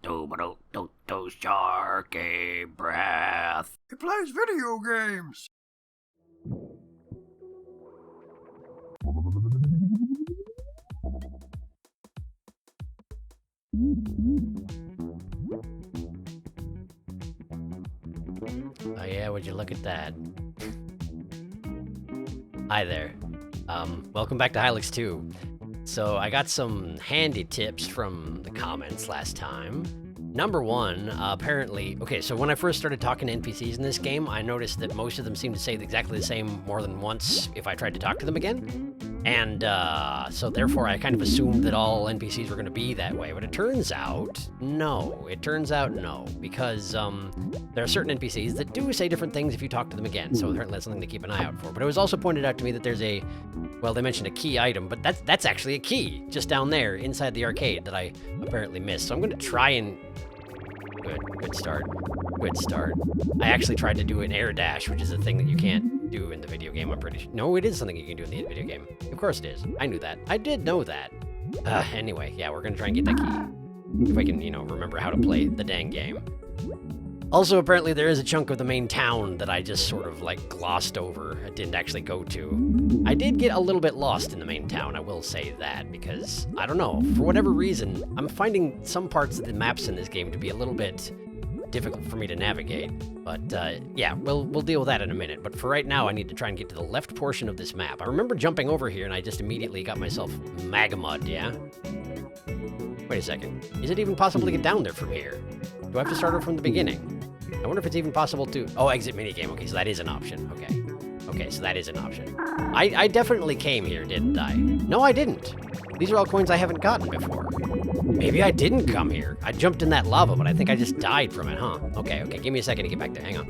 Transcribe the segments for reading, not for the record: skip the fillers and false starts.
SharkyBreath. He plays video games. Oh yeah, would you look at that? Hi there. Welcome back to Hylics 2. So I got some handy tips from the comments last time. Number one, apparently, okay, so when I first started talking to NPCs in this game, I noticed that most of them seemed to say exactly the same more than once if I tried to talk to them again. And so therefore I kind of assumed that all NPCs were going to be that way, but it turns out no. It turns out no, because there are certain NPCs that do say different things if you talk to them again, so apparently that's something to keep an eye out for. But it was also pointed out to me that there's a, well, they mentioned a key item, but that's actually a key just down there inside the arcade that I apparently missed. So I'm going to try and... Good start. Good start. I actually tried to do an air dash, which is a thing that you can't do in the video game, I'm pretty sure. No, it is something you can do in the video game. Of course it is. I knew that. I did know that. Anyway, yeah, we're gonna try and get that key. If I can, you know, remember how to play the dang game. Also, apparently there is a chunk of the main town that I just sort of, like, glossed over. I didn't actually go to. I did get a little bit lost in the main town, I will say that, because, I don't know, for whatever reason, I'm finding some parts of the maps in this game to be a little bit difficult for me to navigate. But, yeah, we'll deal with that in a minute. But for right now, I need to try and get to the left portion of this map. I remember jumping over here, and I just immediately got myself magmud, yeah? Wait a second. Is it even possible to get down there from here? Do I have to start over from the beginning? I wonder if it's even possible to... Oh, exit minigame. Okay, so that is an option. Okay. Okay, so that is an option. I definitely came here, didn't I? No, I didn't. These are all coins I haven't gotten before. Maybe I didn't come here. I jumped in that lava, but I think I just died from it, huh? Okay, give me a second to get back there. Hang on.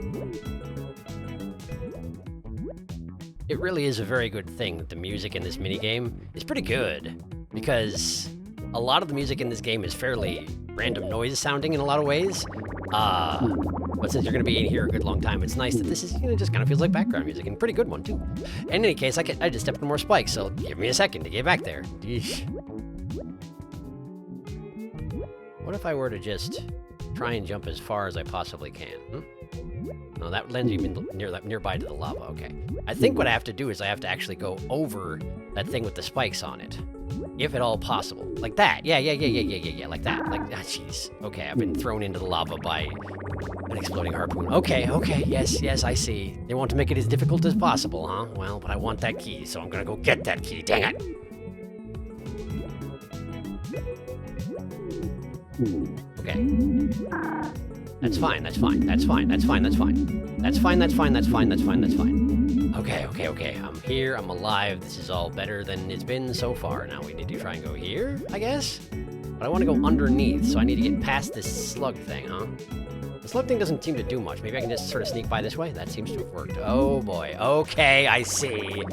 It really is a very good thing that the music in this minigame is pretty good, because a lot of the music in this game is fairly random noise sounding in a lot of ways. But since you're going to be in here a good long time, it's nice that this is, you know, just kind of feels like background music, and a pretty good one, too. In any case, I just stepped on more spikes, so give me a second to get back there. Yeesh. What if I were to just try and jump as far as I possibly can? No, that lands you nearby to the lava, okay. I think what I have to do is I have to actually go over that thing with the spikes on it. If at all possible. Like that. Yeah, like that. Like, jeez. Okay, I've been thrown into the lava by an exploding harpoon. Okay, yes, I see. They want to make it as difficult as possible, huh? Well, but I want that key, so I'm gonna go get that key. Dang it! Okay. That's fine. Okay. I'm here, I'm alive. This is all better than it's been so far. Now we need to try and go here, I guess? But I want to go underneath, so I need to get past this slug thing, huh? The slug thing doesn't seem to do much. Maybe I can just sort of sneak by this way? That seems to have worked. Oh boy. Okay, I see.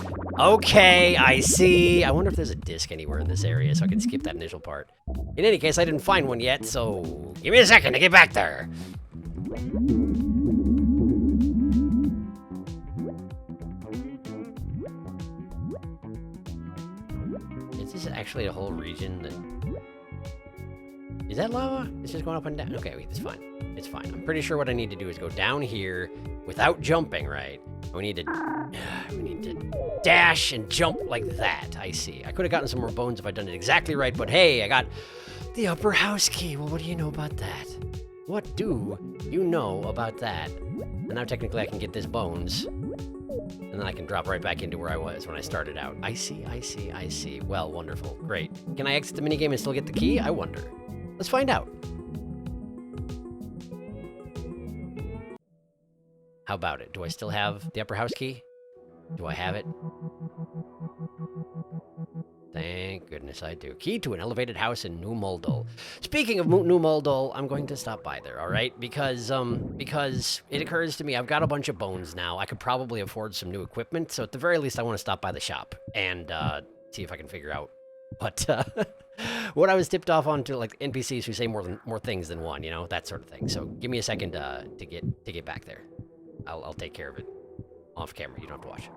I wonder if there's a disc anywhere in this area so I can skip that initial part. In any case, I didn't find one yet, so give me a second to get back there. Is this actually a whole region that... Is that lava? It's just going up and down? Okay, wait, it's fine. It's fine. I'm pretty sure what I need to do is go down here without jumping, right? We need to dash and jump like that. I see. I could have gotten some more bones if I'd done it exactly right, but hey, I got the upper house key. Well, what do you know about that? What do you know about that? And now technically I can get this bones, and then I can drop right back into where I was when I started out. I see. Well, wonderful. Great. Can I exit the minigame and still get the key? I wonder. Let's find out. How about it? Do I still have the upper house key? Do I have it? Thank goodness I do. Key to an elevated house in New Moldol. Speaking of New Moldol, I'm going to stop by there, all right? Because it occurs to me I've got a bunch of bones now. I could probably afford some new equipment, so at the very least I want to stop by the shop and see if I can figure out what I was tipped off onto, like NPCs who say more things than one, you know, that sort of thing. So give me a second to get back there. I'll take care of it off camera. You don't have to watch.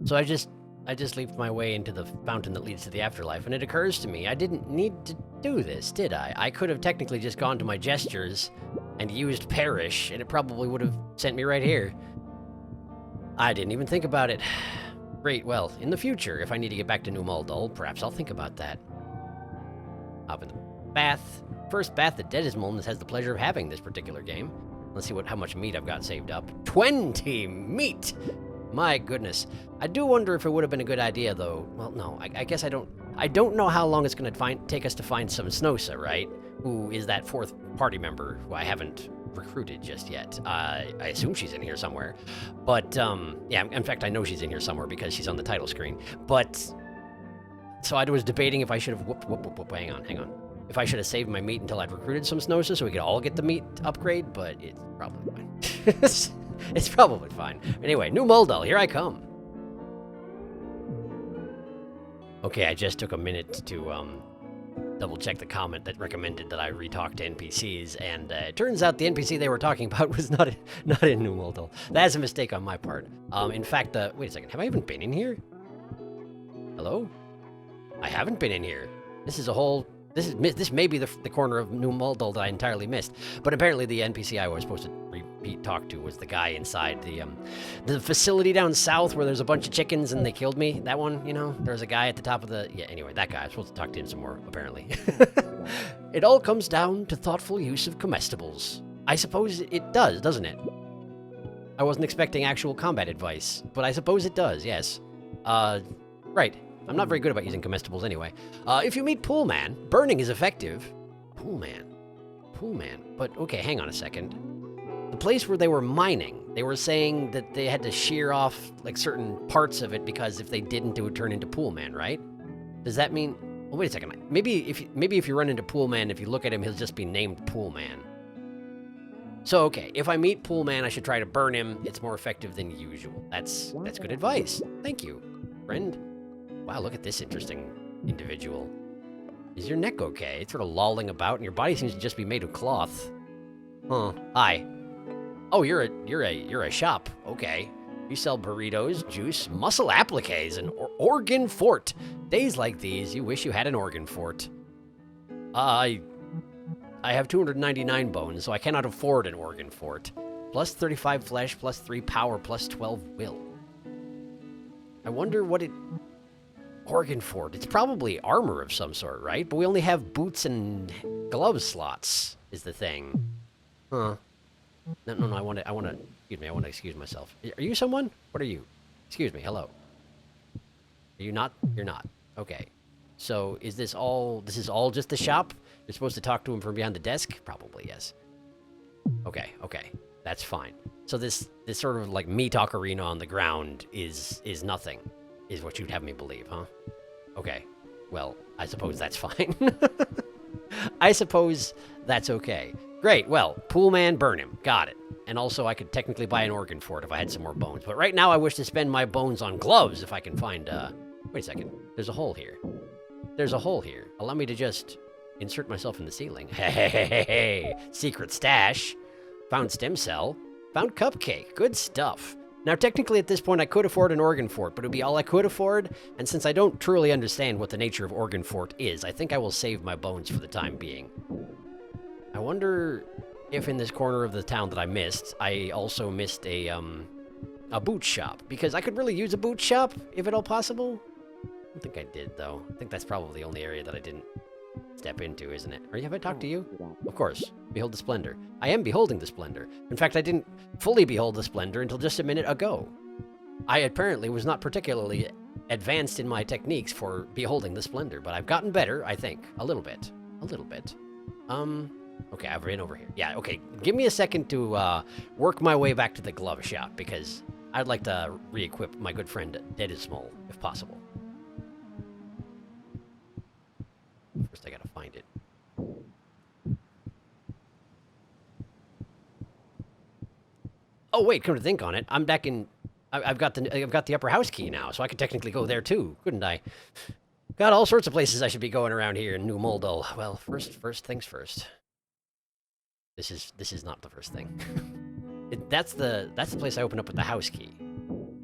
So I just leaped my way into the fountain that leads to the afterlife, and it occurs to me I didn't need to do this, did I? I could have technically just gone to my gestures and used perish, and it probably would have sent me right here. I didn't even think about it. Great, well, in the future, if I need to get back to New Muldal, perhaps I'll think about that. Hop in the bath. First bath that Dedismoln has the pleasure of having this particular game. Let's see how much meat I've got saved up. 20 meat! My goodness. I do wonder if it would have been a good idea, though. Well, no, I guess I don't know how long it's going to take us to find some Snosa, right? Who is that fourth party member who I haven't recruited just yet. I assume she's in here somewhere. But, yeah, in fact, I know she's in here somewhere because she's on the title screen. But, so I was debating if I should have, hang on. If I should have saved my meat until I'd recruited some Snosa so we could all get the meat upgrade, but it's probably fine. It's probably fine. Anyway, New Muldal, here I come. Okay, I just took a minute to double check the comment that recommended that I retalk to NPCs, and it turns out the NPC they were talking about was not in New Muldal. That's a mistake on my part. In fact, wait a second, have I even been in here? Hello? I haven't been in here. This may be the corner of New Muldal that I entirely missed, but apparently the NPC I was supposed to talk to was the guy inside the facility down south where there's a bunch of chickens and they killed me. That one, you know, there's a guy at the top of the... Yeah, anyway, that guy. I'm supposed to talk to him some more, apparently. It all comes down to thoughtful use of comestibles. I suppose it does, doesn't it? I wasn't expecting actual combat advice, but I suppose it does, yes. Right. I'm not very good about using comestibles anyway. If you meet Poolman, burning is effective. Poolman. But, okay, hang on a second. The place where they were mining, they were saying that they had to shear off, like, certain parts of it because if they didn't, it would turn into Poolman, right? Does that mean... Well, wait a second. Maybe if you run into Poolman, if you look at him, he'll just be named Poolman. So, okay, if I meet Poolman, I should try to burn him. It's more effective than usual. That's good advice. Thank you, friend. Wow, look at this interesting individual. Is your neck okay? It's sort of lolling about, and your body seems to just be made of cloth. Huh. Hi. Oh, you're a shop. Okay. You sell burritos, juice, muscle appliques, and organ fort. Days like these, you wish you had an organ fort. I have 299 bones, so I cannot afford an organ fort. Plus 35 flesh, plus 3 power, plus 12 will. I wonder what it... Organ fort. It's probably armor of some sort, right? But we only have boots and glove slots, is the thing. Huh. No, I want to, excuse myself. Are you someone? What are you? Excuse me, hello. Are you not? You're not. Okay. So, this is all just the shop? You're supposed to talk to him from behind the desk? Probably, yes. Okay. That's fine. So this sort of, like, me-talk arena on the ground is nothing, is what you'd have me believe, huh? Okay. Well, I suppose that's fine. I suppose that's okay. Great, well, Poolman, burn him. Got it. And also, I could technically buy an organ for it if I had some more bones. But right now, I wish to spend my bones on gloves if I can find, Wait a second. There's a hole here. Allow me to just insert myself in the ceiling. Hey. Secret stash. Found stem cell. Found cupcake. Good stuff. Now, technically, at this point, I could afford an organ fort, but it would be all I could afford. And since I don't truly understand what the nature of organ fort is, I think I will save my bones for the time being. I wonder if in this corner of the town that I missed, I also missed a boot shop. Because I could really use a boot shop, if at all possible. I don't think I did, though. I think that's probably the only area that I didn't step into, isn't it? Or have I talked to you? Of course. Behold the splendor. I am beholding the splendor. In fact, I didn't fully behold the splendor until just a minute ago. I apparently was not particularly advanced in my techniques for beholding the splendor, but I've gotten better, I think. A little bit. Okay, I've been over here. Yeah, okay. Give me a second to work my way back to the glove shop, because I'd like to re-equip my good friend Dedismol, if possible. First, I gotta find it. Oh wait, come to think on it, I'm back in. I've got the upper house key now, so I could technically go there too, couldn't I? Got all sorts of places I should be going around here in New Muldal. Well, first things first. This is not the first thing. That's the place I opened up with the house key.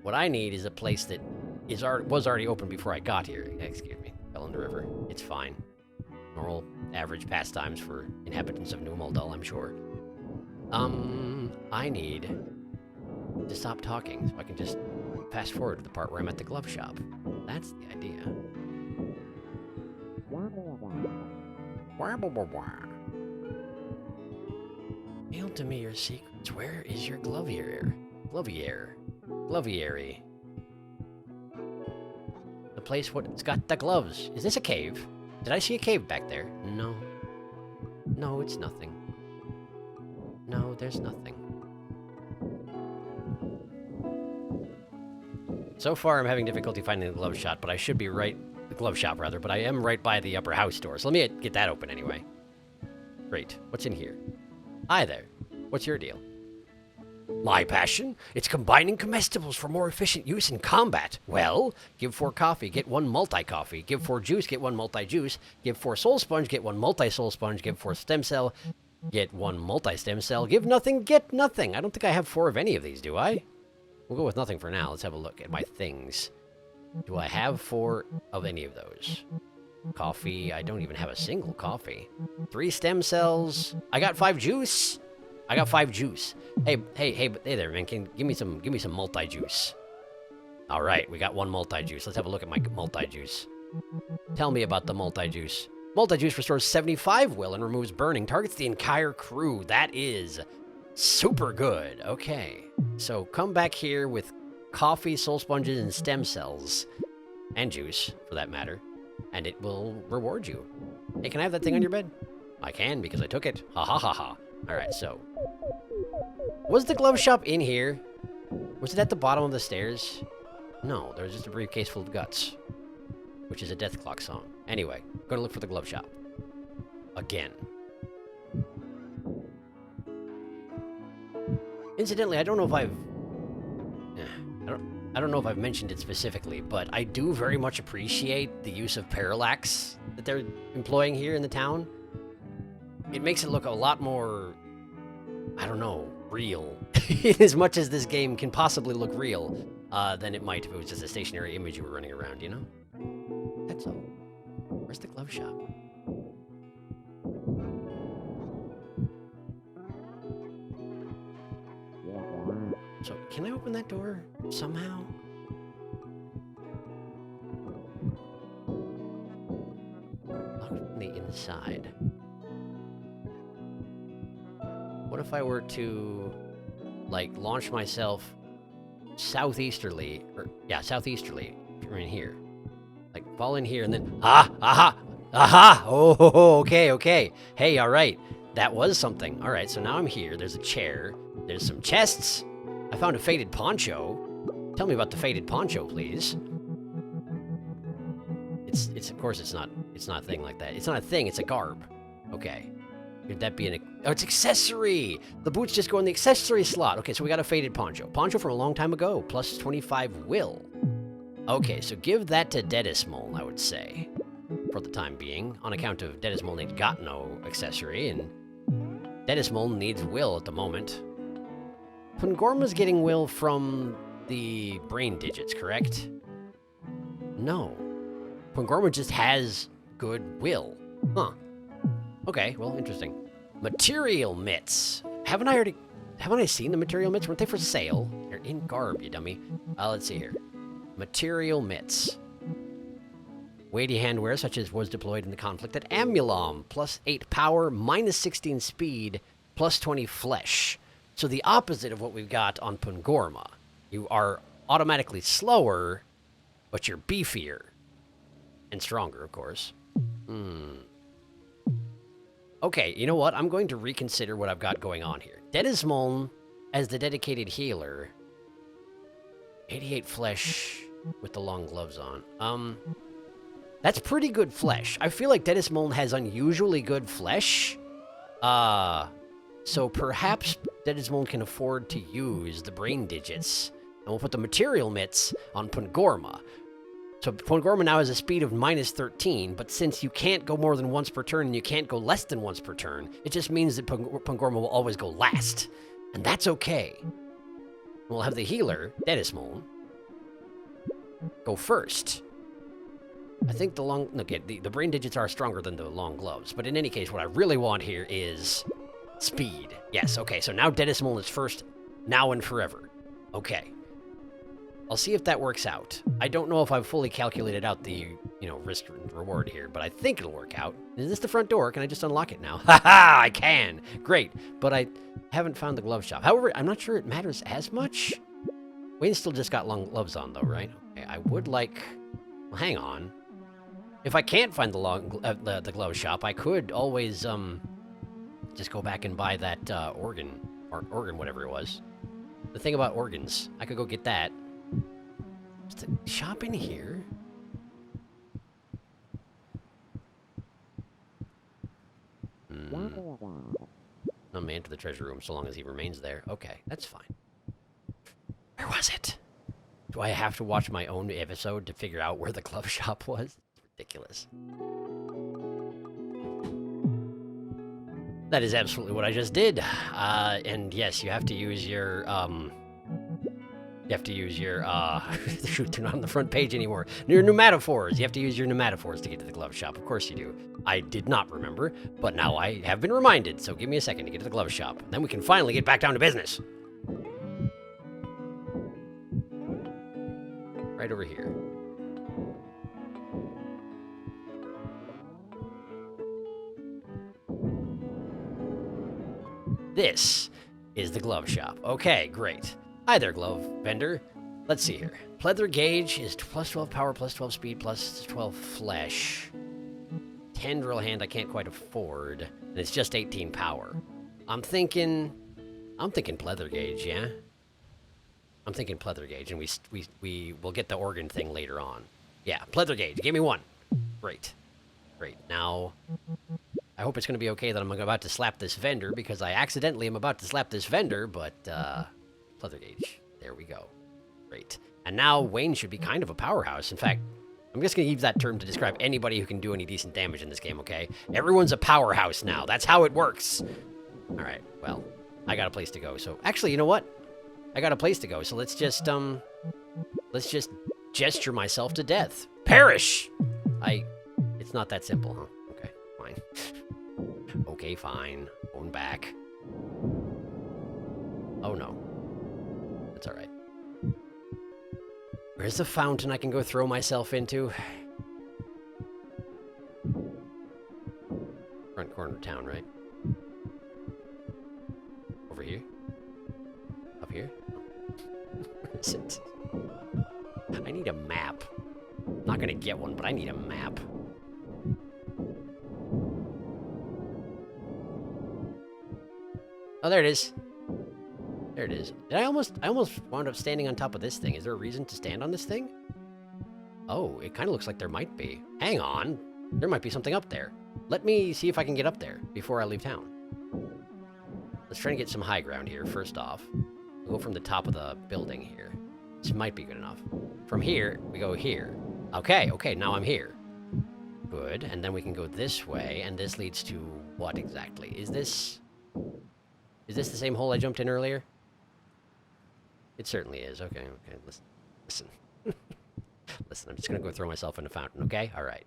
What I need is a place that was already open before I got here. Excuse me. Fell in the river. It's fine. Normal, average pastimes for inhabitants of New Moldal, I'm sure. I need to stop talking so I can just fast forward to the part where I'm at the glove shop. That's the idea. Reveal to me your secrets. Where is your glovier? Gloviary. The place it's got the gloves. Is this a cave? Did I see a cave back there? No. No, it's nothing. No, there's nothing. So far, I'm having difficulty finding the glove shop, but I should be right... The glove shop, rather, but I am right by the upper house door, so let me get that open anyway. Great. What's in here? Hi there. What's your deal? My passion? It's combining comestibles for more efficient use in combat. Well, give 4 coffee, get 1 multi-coffee. Give 4 juice, get 1 multi-juice. Give 4 soul sponge, get 1 multi-soul sponge. Give 4 stem cell, get 1 multi-stem cell. Give nothing, get nothing. I don't think I have 4 of any of these, do I? We'll go with nothing for now. Let's have a look at my things. Do I have 4 of any of those? Coffee. I don't even have a single coffee. 3 stem cells. I got 5 juice. I got 5 juice. Hey there, man. Give me some multi-juice. All right, we got 1 multi-juice. Let's have a look at my multi-juice. Tell me about the multi-juice. Multi-juice restores 75 will and removes burning. Targets the entire crew. That is super good. Okay, so come back here with coffee, soul sponges, and stem cells. And juice, for that matter. And it will reward you. Hey, can I have that thing on your bed? I can, because I took it. Ha ha ha ha. Alright, so. Was the glove shop in here? Was it at the bottom of the stairs? No, there was just a briefcase full of guts. Which is a Death Clock song. Anyway, go to look for the glove shop. Again. Incidentally, I don't know if I don't know if I've mentioned it specifically, but I do very much appreciate the use of parallax that they're employing here in the town. It makes it look a lot more, I don't know, real. As much as this game can possibly look real, than it might if it was just a stationary image you were running around, you know? That's all. Where's the glove shop? So, can I open that door somehow? Locked from the inside. What if I were to, like, launch myself southeasterly, southeasterly from in here? Like, fall in here and then, aha! Oh, okay. Hey, all right. That was something. All right, so now I'm here. There's a chair. There's some chests. I found a faded poncho. Tell me about the faded poncho, please. It's of course it's not a thing like that. It's not a thing, it's a garb. Okay. Could that be it's accessory! The boots just go in the accessory slot. Okay, so we got a faded poncho. Poncho from a long time ago, plus 25 will. Okay, so give that to Dedismol, I would say. For the time being, on account of Dedismol ain't got no accessory, and Dedismol needs will at the moment. Pungorma's getting will from the brain digits, correct? No. Pungorma just has good will. Huh. Okay, well, interesting. Material mitts. Haven't I seen the material mitts? Weren't they for sale? They're in garb, you dummy. Let's see here. Material mitts. Weighty handwear, such as was deployed in the conflict at Amulom. Plus 8 power, minus 16 speed, plus 20 flesh. So the opposite of what we've got on Pungorma. You are automatically slower, but you're beefier. And stronger, of course. Okay, you know what? I'm going to reconsider what I've got going on here. Dedismoln, as the dedicated healer. 88 flesh with the long gloves on. That's pretty good flesh. I feel like Dedismoln has unusually good flesh. So perhaps Dedismoln can afford to use the brain digits. And we'll put the material mitts on Pungorma. So Pungorma now has a speed of minus 13, but since you can't go more than once per turn and you can't go less than once per turn, it just means that Pungorma will always go last. And that's okay. We'll have the healer, Dedismoln. go first. I think the long... Okay, the brain digits are stronger than the long gloves. But in any case, what I really want here is speed. Yes, okay, so now Dennismal is first, now and forever. Okay. I'll see if that works out. I don't know if I've fully calculated out the, risk and reward here, but I think it'll work out. Is this the front door? Can I just unlock it now? Haha, I can! Great, but I haven't found the glove shop. However, I'm not sure it matters as much. Wayne still just got long gloves on, though, right? Okay, I would like... Well, hang on. If I can't find the glove shop, I could always, just go back and buy that, organ, whatever it was. The thing about organs, I could go get that. Is the shop in here? I'm enter the treasure room so long as he remains there. Okay, that's fine. Where was it? Do I have to watch my own episode to figure out where the glove shop was? Ridiculous. That is absolutely what I just did. And yes, you have to use your, shoot, they're not on the front page anymore. Your pneumatophores. You have to use your pneumatophores to get to the glove shop. Of course you do. I did not remember, but now I have been reminded. So give me a second to get to the glove shop. Then we can finally get back down to business. Right over here. This is the glove shop. Okay, great. Hi there, glove vendor. Let's see here. Pleather gauge is plus 12 power, plus 12 speed, plus 12 flesh. 10 drill hand I can't quite afford. And it's just 18 power. I'm thinking pleather gauge, yeah? I'm thinking pleather gauge, and we will get the organ thing later on. Yeah, pleather gauge. Give me one. Great. Great. Now, I hope it's going to be okay that I'm about to slap this vendor, because I accidentally am about to slap this vendor, but, pleather gauge. There we go. Great. And now Wayne should be kind of a powerhouse. In fact, I'm just going to use that term to describe anybody who can do any decent damage in this game, okay? Everyone's a powerhouse now. That's how it works. All right, well, I got a place to go. So, actually, you know what? I got a place to go, so let's just gesture myself to death. Perish! It's not that simple, huh? Okay, fine. Okay, fine. Going back. Oh, no. That's all right. Where's the fountain I can go throw myself into? Front corner of town, right? Over here? Up here? Where is it? I need a map. I'm not gonna get one, but I need a map. Oh, there it is. There it is. I almost wound up standing on top of this thing. Is there a reason to stand on this thing? Oh, it kind of looks like there might be. Hang on. There might be something up there. Let me see if I can get up there before I leave town. Let's try and get some high ground here, first off. We'll go from the top of the building here. This might be good enough. From here, we go here. Okay, now I'm here. Good, and then we can go this way, and this leads to what exactly? Is this the same hole I jumped in earlier? It certainly is. Okay, listen. Listen, I'm just gonna go throw myself in the fountain, okay? Alright.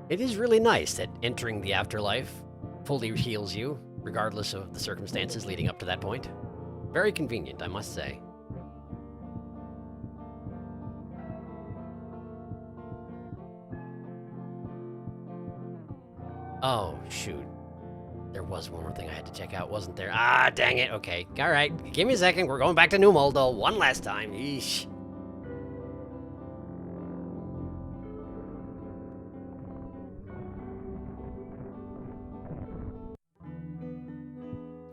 It is really nice that entering the afterlife fully heals you, regardless of the circumstances leading up to that point. Very convenient, I must say. Oh, shoot. There was one more thing I had to check out, wasn't there? Ah, dang it. Okay. All right. Give me a second. We're going back to New Moldo one last time. Yeesh.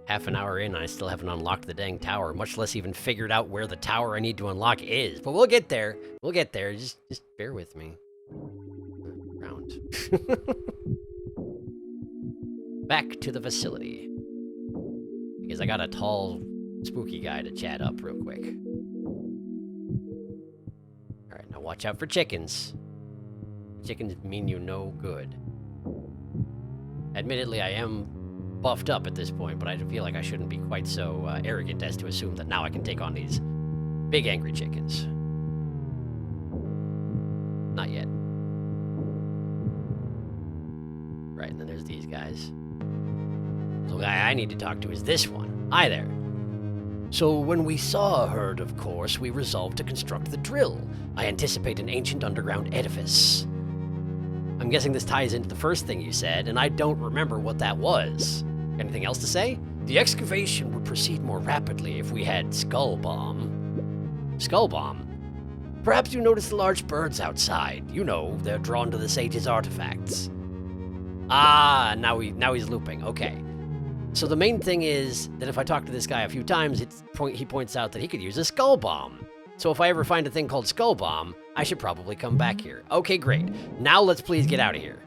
Half an hour in, I still haven't unlocked the dang tower, much less even figured out where the tower I need to unlock is. But we'll get there. We'll get there. Just bear with me. Round. Back to the facility. Because I got a tall, spooky guy to chat up real quick. Alright, now watch out for chickens. Chickens mean you no good. Admittedly, I am buffed up at this point, but I feel like I shouldn't be quite so arrogant as to assume that now I can take on these Big angry chickens. Not yet. Right, and then there's these guys. The guy I need to talk to is this one. Hi there. So when we saw a herd, of course, we resolved to construct the drill. I anticipate an ancient underground edifice. I'm guessing this ties into the first thing you said, and I don't remember what that was. Anything else to say? The excavation would proceed more rapidly if we had Skull Bomb. Skull Bomb? Perhaps you noticed the large birds outside. You know, they're drawn to the sage's artifacts. Ah, now he's looping. Okay. So the main thing is that if I talk to this guy a few times, he points out that he could use a Skull Bomb. So if I ever find a thing called Skull Bomb, I should probably come back here. Okay, great. Now let's please get out of here.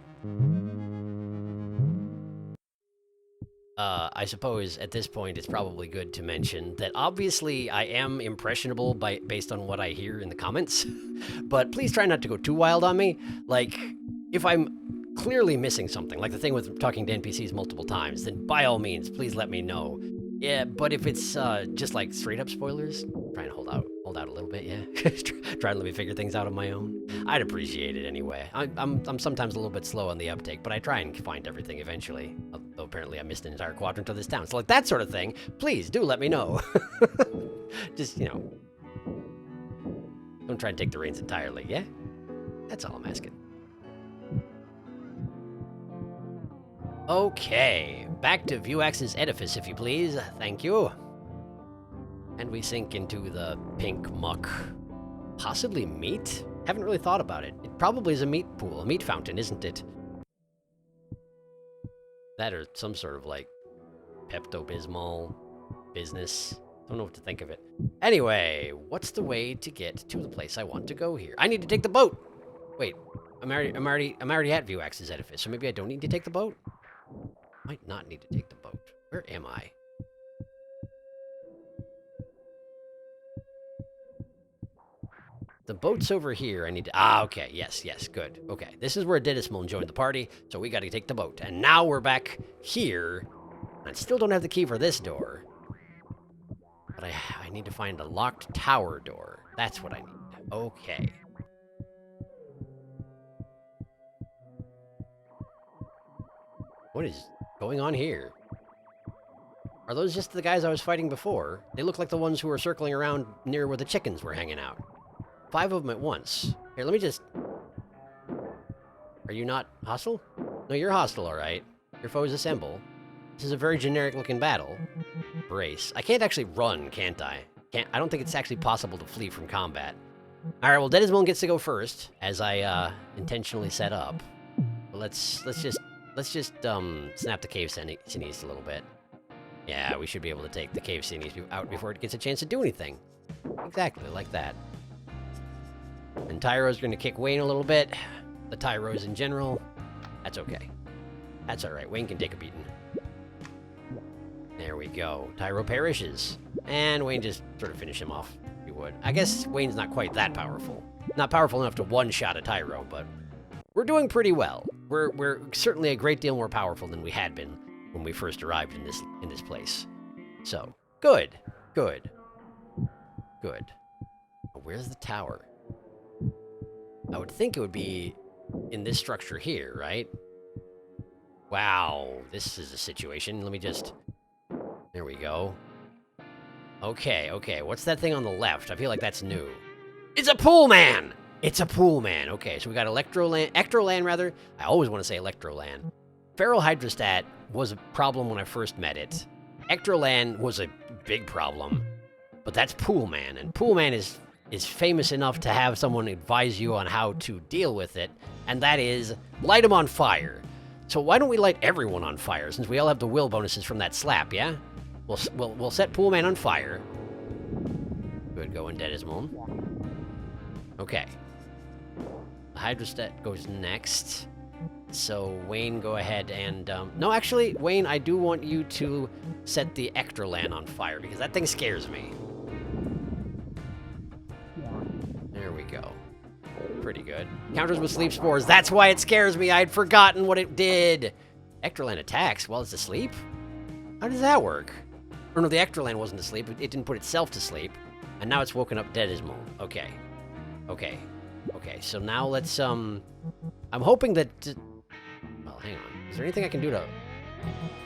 I suppose at this point it's probably good to mention that obviously I am impressionable based on what I hear in the comments, but please try not to go too wild on me. Like, if I'm clearly missing something, like the thing with talking to NPCs multiple times, then by all means, please let me know. Yeah, but if it's just like straight up spoilers, try and hold out a little bit, yeah? Try and let me figure things out on my own. I'd appreciate it anyway. I'm sometimes a little bit slow on the uptake, but I try and find everything eventually. Although apparently I missed an entire quadrant of this town. So like that sort of thing, please do let me know. Just, you know, don't try and take the reins entirely, yeah? That's all I'm asking. Okay, back to Vuax's edifice, if you please. Thank you. And we sink into the pink muck. Possibly meat? Haven't really thought about it. It probably is a meat pool, a meat fountain, isn't it? That or some sort of, like, Pepto-Bismol business. Don't know what to think of it. Anyway, what's the way to get to the place I want to go here? I need to take the boat! Wait, I'm already at Vuax's edifice, so maybe I don't need to take the boat? Might not need to take the boat. Where am I? The boat's over here. I need to... Ah, okay. Yes, good. Okay, this is where Didismol joined the party, so we gotta take the boat. And now we're back here. I still don't have the key for this door. But I need to find a locked tower door. That's what I need. Okay. What is going on here? Are those just the guys I was fighting before? They look like the ones who were circling around near where the chickens were hanging out. 5 of them at once. Here, let me just... Are you not hostile? No, you're hostile, alright. Your foes assemble. This is a very generic-looking battle. Brace. I can't actually run, can't I? I don't think it's actually possible to flee from combat. Alright, well, Didismol gets to go first, as I, intentionally set up. But let's just snap the cave sneeze a little bit. Yeah, we should be able to take the cave sneeze out before it gets a chance to do anything. Exactly, like that. And Tyro's gonna kick Wayne a little bit. The Tyros in general. That's okay. That's alright, Wayne can take a beating. There we go. Tyro perishes. And Wayne just sort of finish him off, if you would. I guess Wayne's not quite that powerful. Not powerful enough to one-shot a Tyro, but we're doing pretty well. We're certainly a great deal more powerful than we had been when we first arrived in this place. So, good. Where's the tower? I would think it would be in this structure here, right? Wow, this is a situation. Let me just... There we go. Okay, what's that thing on the left? I feel like that's new. It's a pool man! It's a pool man. Okay, so we got Ectrolan, rather. I always want to say Electrolan. Feral Hydrostat was a problem when I first met it. Ectrolan was a big problem. But that's Pool Man, and Pool Man is famous enough to have someone advise you on how to deal with it, and that is light him on fire. So why don't we light everyone on fire, since we all have the will bonuses from that slap, yeah? We'll set Pool Man on fire. Good going, Didismol. Okay. The Hydrostat goes next. So, Wayne, go ahead and... No, actually, Wayne, I do want you to set the Ectrolan on fire, because that thing scares me. There we go. Pretty good. Counters with sleep spores. That's why it scares me. I'd forgotten what it did. Ectrolan attacks while it's asleep? How does that work? Or no, the Ectrolan wasn't asleep. It didn't put itself to sleep. And now it's woken up dead as moon. Okay. Okay. Okay, so now let's, I'm hoping that... well, hang on. Is there anything I can do to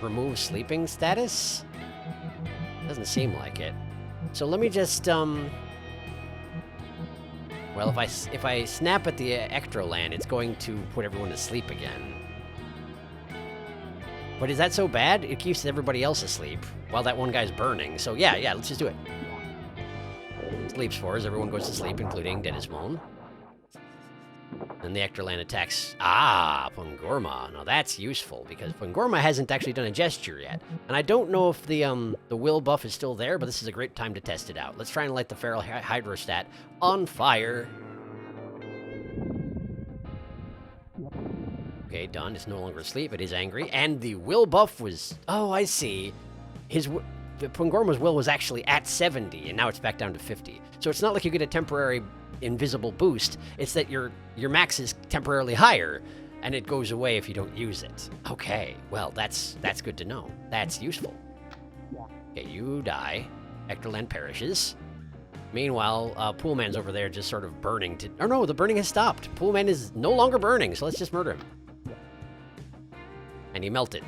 remove sleeping status? Doesn't seem like it. So let me just, well, if I snap at the Ectroland, it's going to put everyone to sleep again. But is that so bad? It keeps everybody else asleep while that one guy's burning. So yeah, let's just do it. Sleep spores, everyone goes to sleep, including Dennismon. And the Ectroland attacks... Ah, Pungorma. Now that's useful, because Pungorma hasn't actually done a gesture yet. And I don't know if the will buff is still there, but this is a great time to test it out. Let's try and light the Feral Hydrostat on fire. Okay, done. It's no longer asleep. It is angry. And the will buff was... Oh, I see. Pungorma's will was actually at 70, and now it's back down to 50. So it's not like you get a temporary invisible boost. It's that your max is temporarily higher, and it goes away if you don't use it. Okay, well, that's good to know. That's useful. Okay, you die. Ectroland perishes. Meanwhile, Poolman's over there just sort of burning to... Oh no, the burning has stopped. Poolman is no longer burning, so let's just murder him. And he melted.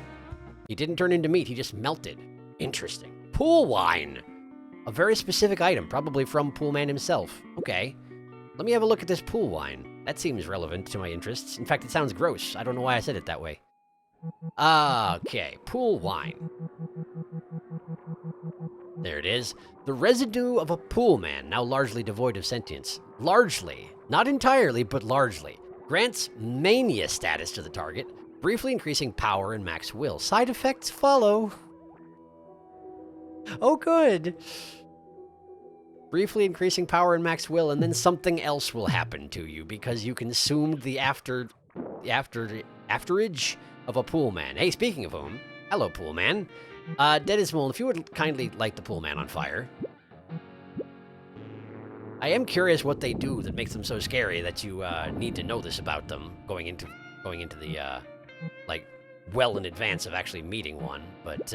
He didn't turn into meat, he just melted. Interesting. Pool wine! A very specific item, probably from Poolman himself. Okay. Let me have a look at this pool wine. That seems relevant to my interests. In fact, it sounds gross. I don't know why I said it that way. Okay, pool wine. There it is. The residue of a Poolman, now largely devoid of sentience. Largely. Not entirely, but largely. Grants mania status to the target, briefly increasing power and max will. Side effects follow. Oh, good. Briefly increasing power and max will, and then something else will happen to you because you consumed the afterage of a Poolman. Hey, speaking of whom, hello, Poolman. Dennismon, if you would kindly light the Poolman on fire. I am curious what they do that makes them so scary that you need to know this about them going into the like well in advance of actually meeting one. But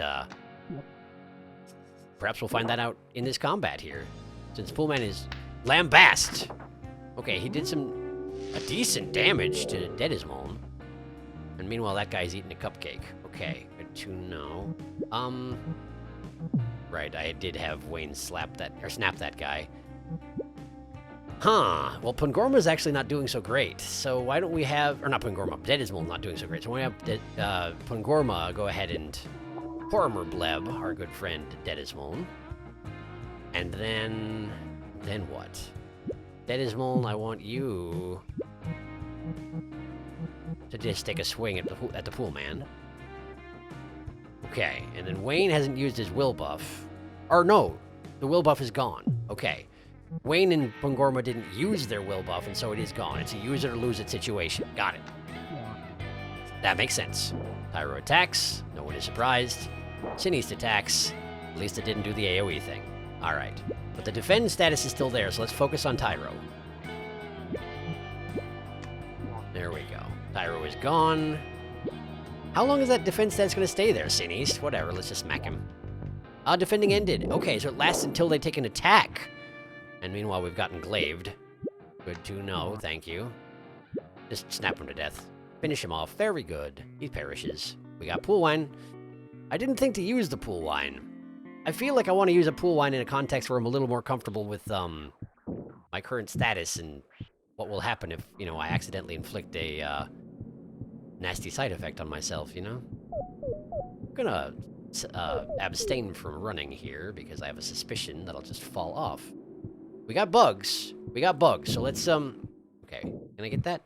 perhaps we'll find that out in this combat here. Since Poolman is lambast. Okay, he did a decent damage to Dennismon. And meanwhile, that guy's eating a cupcake. Okay, good to know. Right, I did have Wayne snap that guy. Huh, well, Pungorma's actually not doing so great. So why don't we have, or not Pungorma, Dennismon's not doing so great. So why don't we have Pungorma go ahead and Hormerbleb, our good friend Dennismon. And then what? Dennismon, I want you to just take a swing at the Poolman. Okay, and then Wayne hasn't used his will buff. Or no, the will buff is gone. Okay. Wayne and Pungorma didn't use their will buff, and so it is gone. It's a use it or lose it situation. Got it. That makes sense. Tyro attacks. No one is surprised. Siniste attacks. At least it didn't do the AoE thing. Alright. But the defend status is still there, so let's focus on Tyro. There we go. Tyro is gone. How long is that defense status going to stay there, Siniste? Whatever, let's just smack him. Defending ended. Okay, so it lasts until they take an attack. And meanwhile, we've gotten glaved. Good to know, thank you. Just snap him to death. Finish him off. Very good. He perishes. We got pool wine. I didn't think to use the pool wine. I feel like I want to use a pool wine in a context where I'm a little more comfortable with my current status and what will happen if, you know, I accidentally inflict a nasty side effect on myself, you know? I'm gonna abstain from running here because I have a suspicion that I'll just fall off. We got bugs. We got bugs, so let's, okay. Can I get that?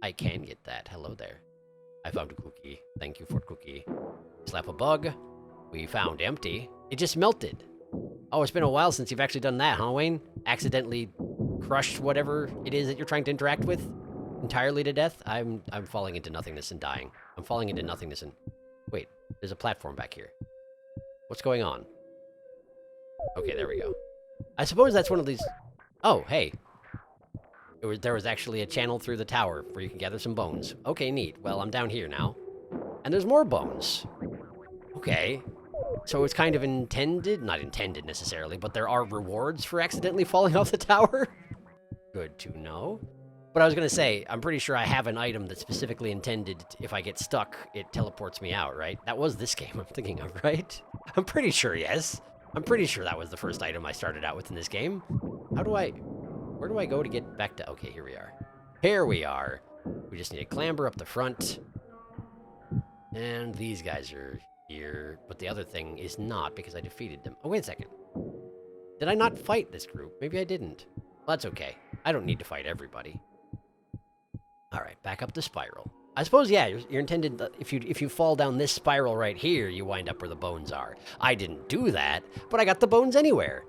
I can get that. Hello there. I found a cookie. Thank you for cookie. Slap a bug. We found empty. It just melted. Oh, it's been a while since you've actually done that, huh, Wayne? Accidentally crushed whatever it is that you're trying to interact with entirely to death? I'm falling into nothingness and dying. I'm falling into nothingness and... Wait, there's a platform back here. What's going on? Okay, there we go. I suppose that's one of these... Oh, hey. There was actually a channel through the tower where you can gather some bones. Okay, neat. Well, I'm down here now. And there's more bones. Okay. So it's kind of intended, not intended necessarily, but there are rewards for accidentally falling off the tower. Good to know. But I was going to say, I'm pretty sure I have an item that's specifically intended, if I get stuck, it teleports me out, right? That was this game I'm thinking of, right? I'm pretty sure, yes. I'm pretty sure that was the first item I started out with in this game. Where do I go to get back to, okay, here we are. Here we are. We just need to clamber up the front. And these guys are here, but the other thing is not because I defeated them. Oh, wait a second. Did I not fight this group? Maybe I didn't. Well, that's okay. I don't need to fight everybody. All right, back up the spiral. I suppose, yeah, you're intended, if you fall down this spiral right here, you wind up where the bones are. I didn't do that, but I got the bones anywhere.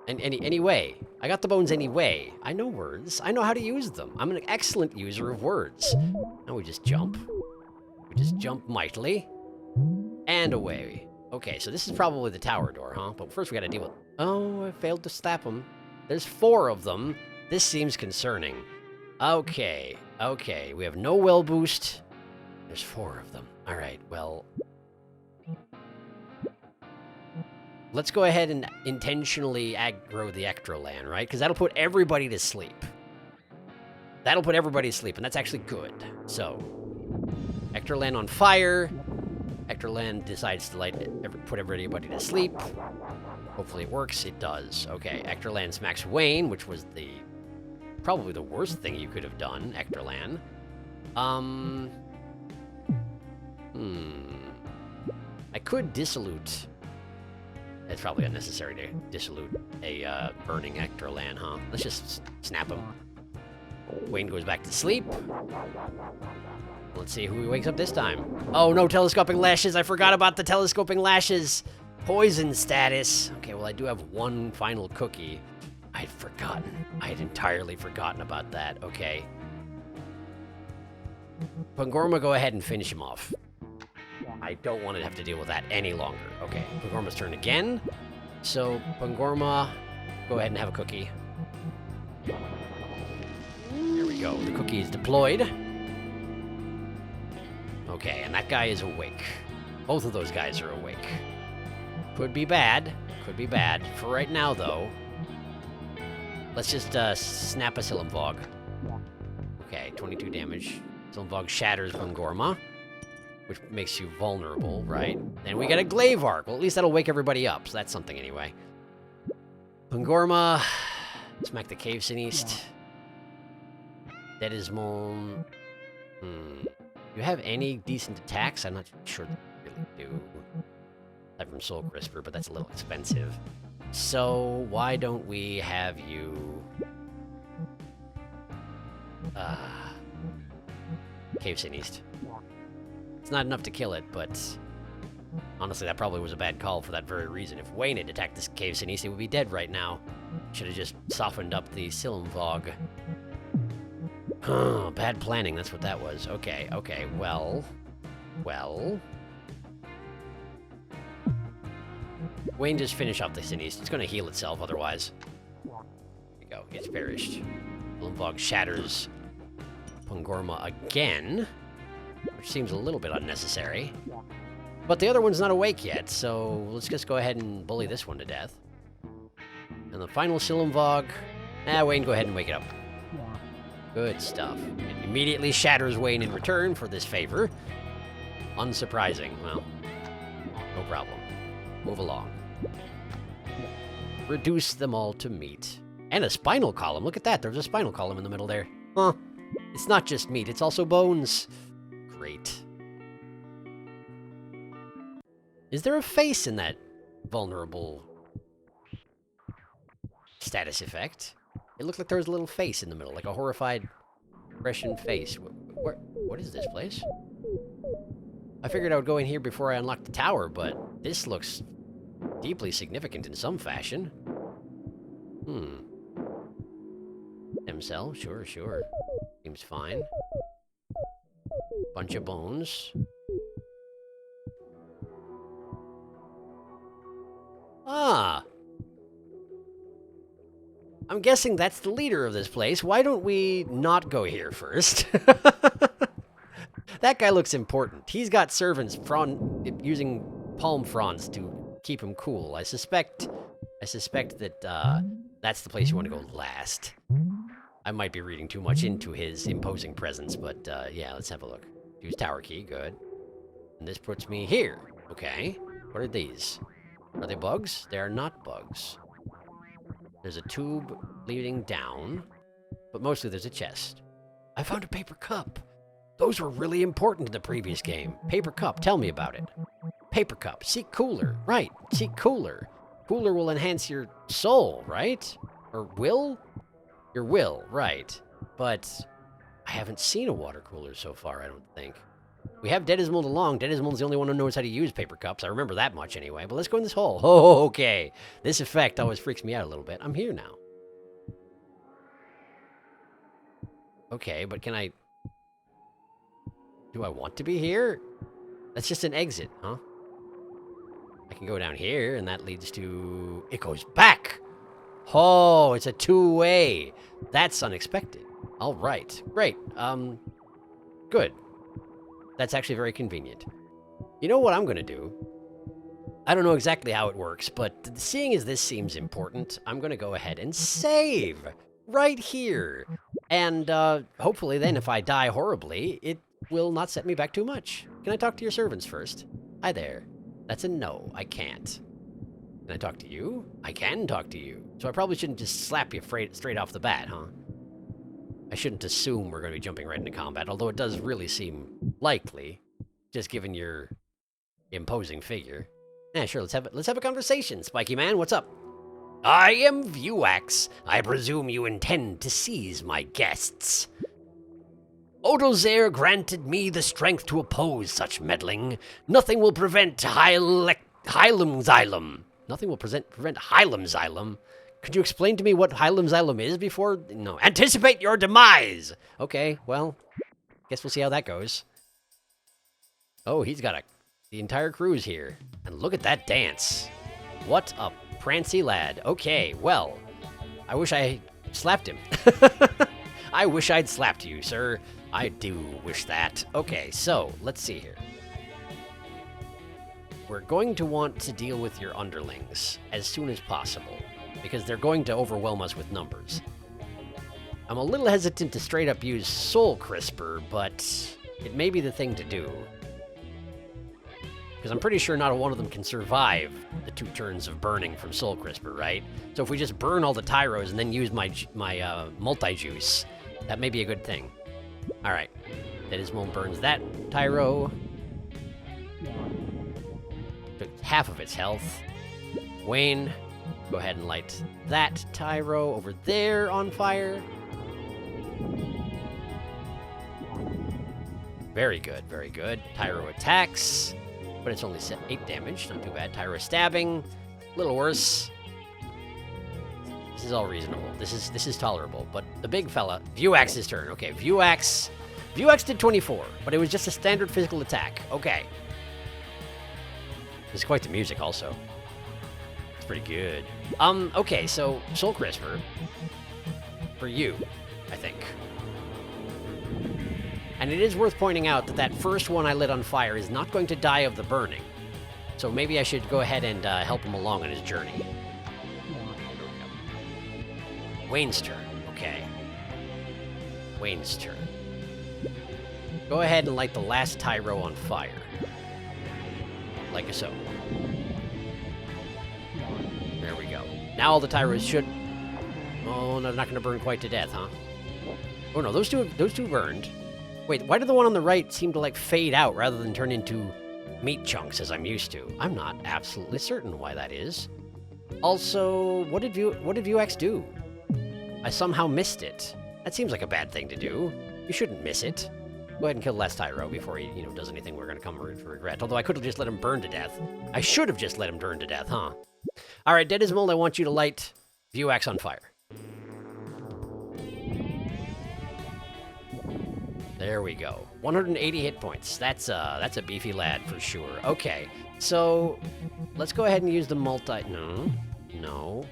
And anyway, I got the bones anyway. I know words. I know how to use them. I'm an excellent user of words. Now we just jump. We just jump mightily. And away. Okay, so this is probably the tower door, huh? But first we gotta deal with... Oh, I failed to slap them. There's 4 of them. This seems concerning. Okay, okay. We have no well boost. There's 4 of them. All right, well... Let's go ahead and intentionally aggro the Ectrolan, right? Because that'll put everybody to sleep. That'll put everybody to sleep, and that's actually good. So, Ectrolan on fire. Ectrolan decides to put everybody to sleep. Hopefully it works. It does. Okay, Ectrolan smacks Wayne, which was probably the worst thing you could have done, Ectrolan. I could dissolute. It's probably unnecessary to dissolute a burning Ectrolan, huh? Let's just snap him. Wayne goes back to sleep. Let's see who wakes up this time. Oh no, telescoping lashes. I forgot about the telescoping lashes. Poison status. Okay, well I do have one final cookie. I'd forgotten. I had entirely forgotten about that. Okay. Pangorma, go ahead and finish him off. I don't want to have to deal with that any longer. Okay, Pangorma's turn again. So, Pangorma, go ahead and have a cookie. There we go. The cookie is deployed. Okay, and that guy is awake. Both of those guys are awake. Could be bad. Could be bad. For right now, though, let's just snap a Silumvog. Okay, 22 damage. Silumvog shatters Pangorma, which makes you vulnerable, right? Then we get a Glavark. Well, at least that'll wake everybody up, so that's something anyway. Pangorma, smack the Cave Siniste. Deadismon. You have any decent attacks? I'm not sure they really do. Aside from Soul Crisper, but that's a little expensive. So, why don't we have you... Cave Siniste. It's not enough to kill it, but... honestly, that probably was a bad call for that very reason. If Wayne had attacked this Cave Siniste, it would be dead right now. Should have just softened up the Silumvog. Bad planning, that's what that was. Okay, okay, well... Wayne, just finish off the Siniste. It's gonna heal itself otherwise. There you go, it's perished. Silumvog shatters Pangorma again, which seems a little bit unnecessary. But the other one's not awake yet, so let's just go ahead and bully this one to death. And the final Silumvog... Wayne, go ahead and wake it up. Good stuff. It immediately shatters Wayne in return for this favor. Unsurprising. Well, no problem. Move along. Reduce them all to meat. And a spinal column. Look at that. There's a spinal column in the middle there. Huh. It's not just meat. It's also bones. Great. Is there a face in that vulnerable status effect? It looked like there was a little face in the middle, like a horrified expression face. What is this place? I figured I would go in here before I unlocked the tower, but this looks deeply significant in some fashion. Stem cell, sure. Seems fine. Bunch of bones. Ah! I'm guessing that's the leader of this place. Why don't we not go here first? That guy looks important. He's got servants using palm fronds to keep him cool. I suspect that that's the place you want to go last. I might be reading too much into his imposing presence, but yeah, let's have a look. Use tower key, good. And this puts me here. Okay. What are these? Are they bugs? They are not bugs. There's a tube leading down, but mostly there's a chest. I found a paper cup. Those were really important in the previous game. Paper cup, tell me about it. Paper cup, seek cooler. Right, seek cooler. Cooler will enhance your soul, right? Or will? Your will, right. But I haven't seen a water cooler so far, I don't think. We have Deadismold along. Deadismold's the only one who knows how to use paper cups. I remember that much anyway. But let's go in this hole. Oh, okay. This effect always freaks me out a little bit. I'm here now. Okay, but can I... Do I want to be here? That's just an exit, huh? I can go down here, and that leads to... It goes back! Oh, it's a two-way. That's unexpected. All right. Great. Good. That's actually very convenient. You know what I'm going to do? I don't know exactly how it works, but seeing as this seems important, I'm going to go ahead and save right here. And hopefully then if I die horribly, it will not set me back too much. Can I talk to your servants first? Hi there. That's a no. I can't. Can I talk to you? I can talk to you. So I probably shouldn't just slap you straight off the bat, huh? I shouldn't assume we're going to be jumping right into combat, although it does really seem likely, just given your imposing figure. Yeah, sure, let's have a conversation, Spiky Man. What's up? I am Vuax. I presume you intend to seize my guests. Odozer granted me the strength to oppose such meddling. Nothing will prevent Hylics Xylem. Nothing will prevent Hylics Xylem. Could you explain to me what Hylics Xylem is before? No. Anticipate your demise! Okay, well, guess we'll see how that goes. Oh, he's got the entire crew's here. And look at that dance. What a prancy lad. Okay, well, I wish I slapped him. I wish I'd slapped you, sir. I do wish that. Okay, so, let's see here. We're going to want to deal with your underlings as soon as possible, because they're going to overwhelm us with numbers. I'm a little hesitant to straight up use Soul Crisper, but it may be the thing to do. Because I'm pretty sure not one of them can survive the 2 turns of burning from Soul Crisper, right? So if we just burn all the Tyros and then use my multi-juice, that may be a good thing. Alright. Deadismold burns that Tyro. Took half of its health. Wayne, go ahead and light that Tyro over there on fire. Very good, very good. Tyro attacks, but it's only 8 damage, not too bad. Tyro stabbing, a little worse. This is all reasonable. This is tolerable, but the big fella, Vuax's turn. Okay, Vuax did 24, but it was just a standard physical attack. Okay. It's quite the music also. It's pretty good. Okay, so Soul Crisper for you, I think. And it is worth pointing out that that first one I lit on fire is not going to die of the burning. So maybe I should go ahead and help him along on his journey. Wayne's turn. Okay. Wayne's turn. Go ahead and light the last Tyro on fire. Like so. There we go. Now all the Tyros should... Oh, no, they're not going to burn quite to death, huh? Oh, no, those two burned. Wait, why did the one on the right seem to, like, fade out rather than turn into meat chunks as I'm used to? I'm not absolutely certain why that is. Also, what did Vuax do? I somehow missed it. That seems like a bad thing to do. You shouldn't miss it. Go ahead and kill the last Tyro before he, does anything we're going to come to regret. Although I could have just let him burn to death. I should have just let him burn to death, huh? All right, Deadismold, I want you to light Vuax on fire. There we go. 180 hit points. That's a beefy lad for sure. Okay, so let's go ahead and use the multi... No.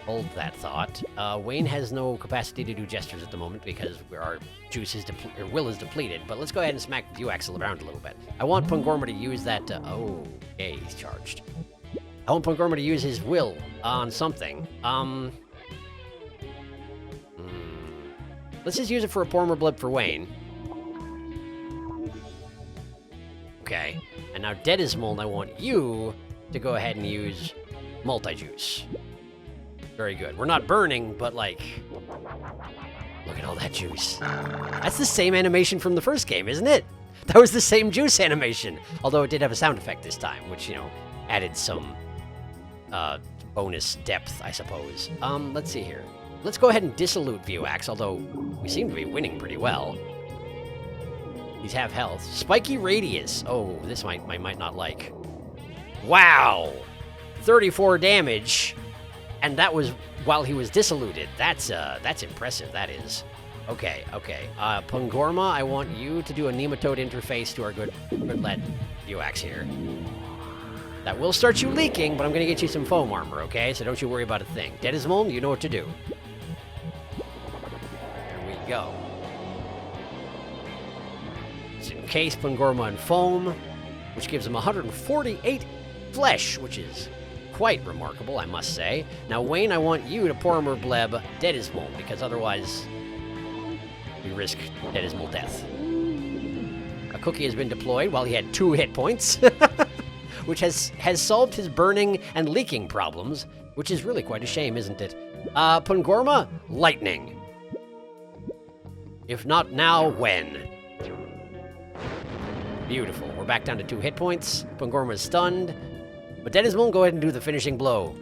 Hold that thought. Wayne has no capacity to do gestures at the moment because our will is depleted. But let's go ahead and smack Vuax around a little bit. I want Pangorma to use that. Oh, okay, he's charged. I want Pangorma to use his will on something. Let's just use it for a Pormer Blib for Wayne. Okay. And now Deadismold, I want you to go ahead and use Multi-Juice. Very good. We're not burning, but like, look at all that juice. That's the same animation from the first game, isn't it? That was the same juice animation. Although it did have a sound effect this time, which, you know, added some bonus depth, I suppose. Let's see here. Let's go ahead and dissolute Vuax, although we seem to be winning pretty well. He's half health. Spiky Radius. Oh, this I might not like. Wow! 34 damage, and that was while he was dissoluted. That's impressive, that is. Okay. Pangorma, I want you to do a nematode interface to our good lad Vuax here. That will start you leaking, but I'm gonna get you some foam armor, okay? So don't you worry about a thing. Deadismold, you know what to do. There we go. So encase Pangorma in foam, which gives him 148 flesh, which is quite remarkable, I must say. Now, Wayne, I want you to Pormer Bleb Deadismold, because otherwise we risk Deadismold death. A cookie has been deployed while he had 2 hit points, which has solved his burning and leaking problems, which is really quite a shame, isn't it? Pangorma, lightning. If not now, when? Beautiful. We're back down to 2 hit points. Pangorma is stunned. But Deadismold, go ahead and do the finishing blow.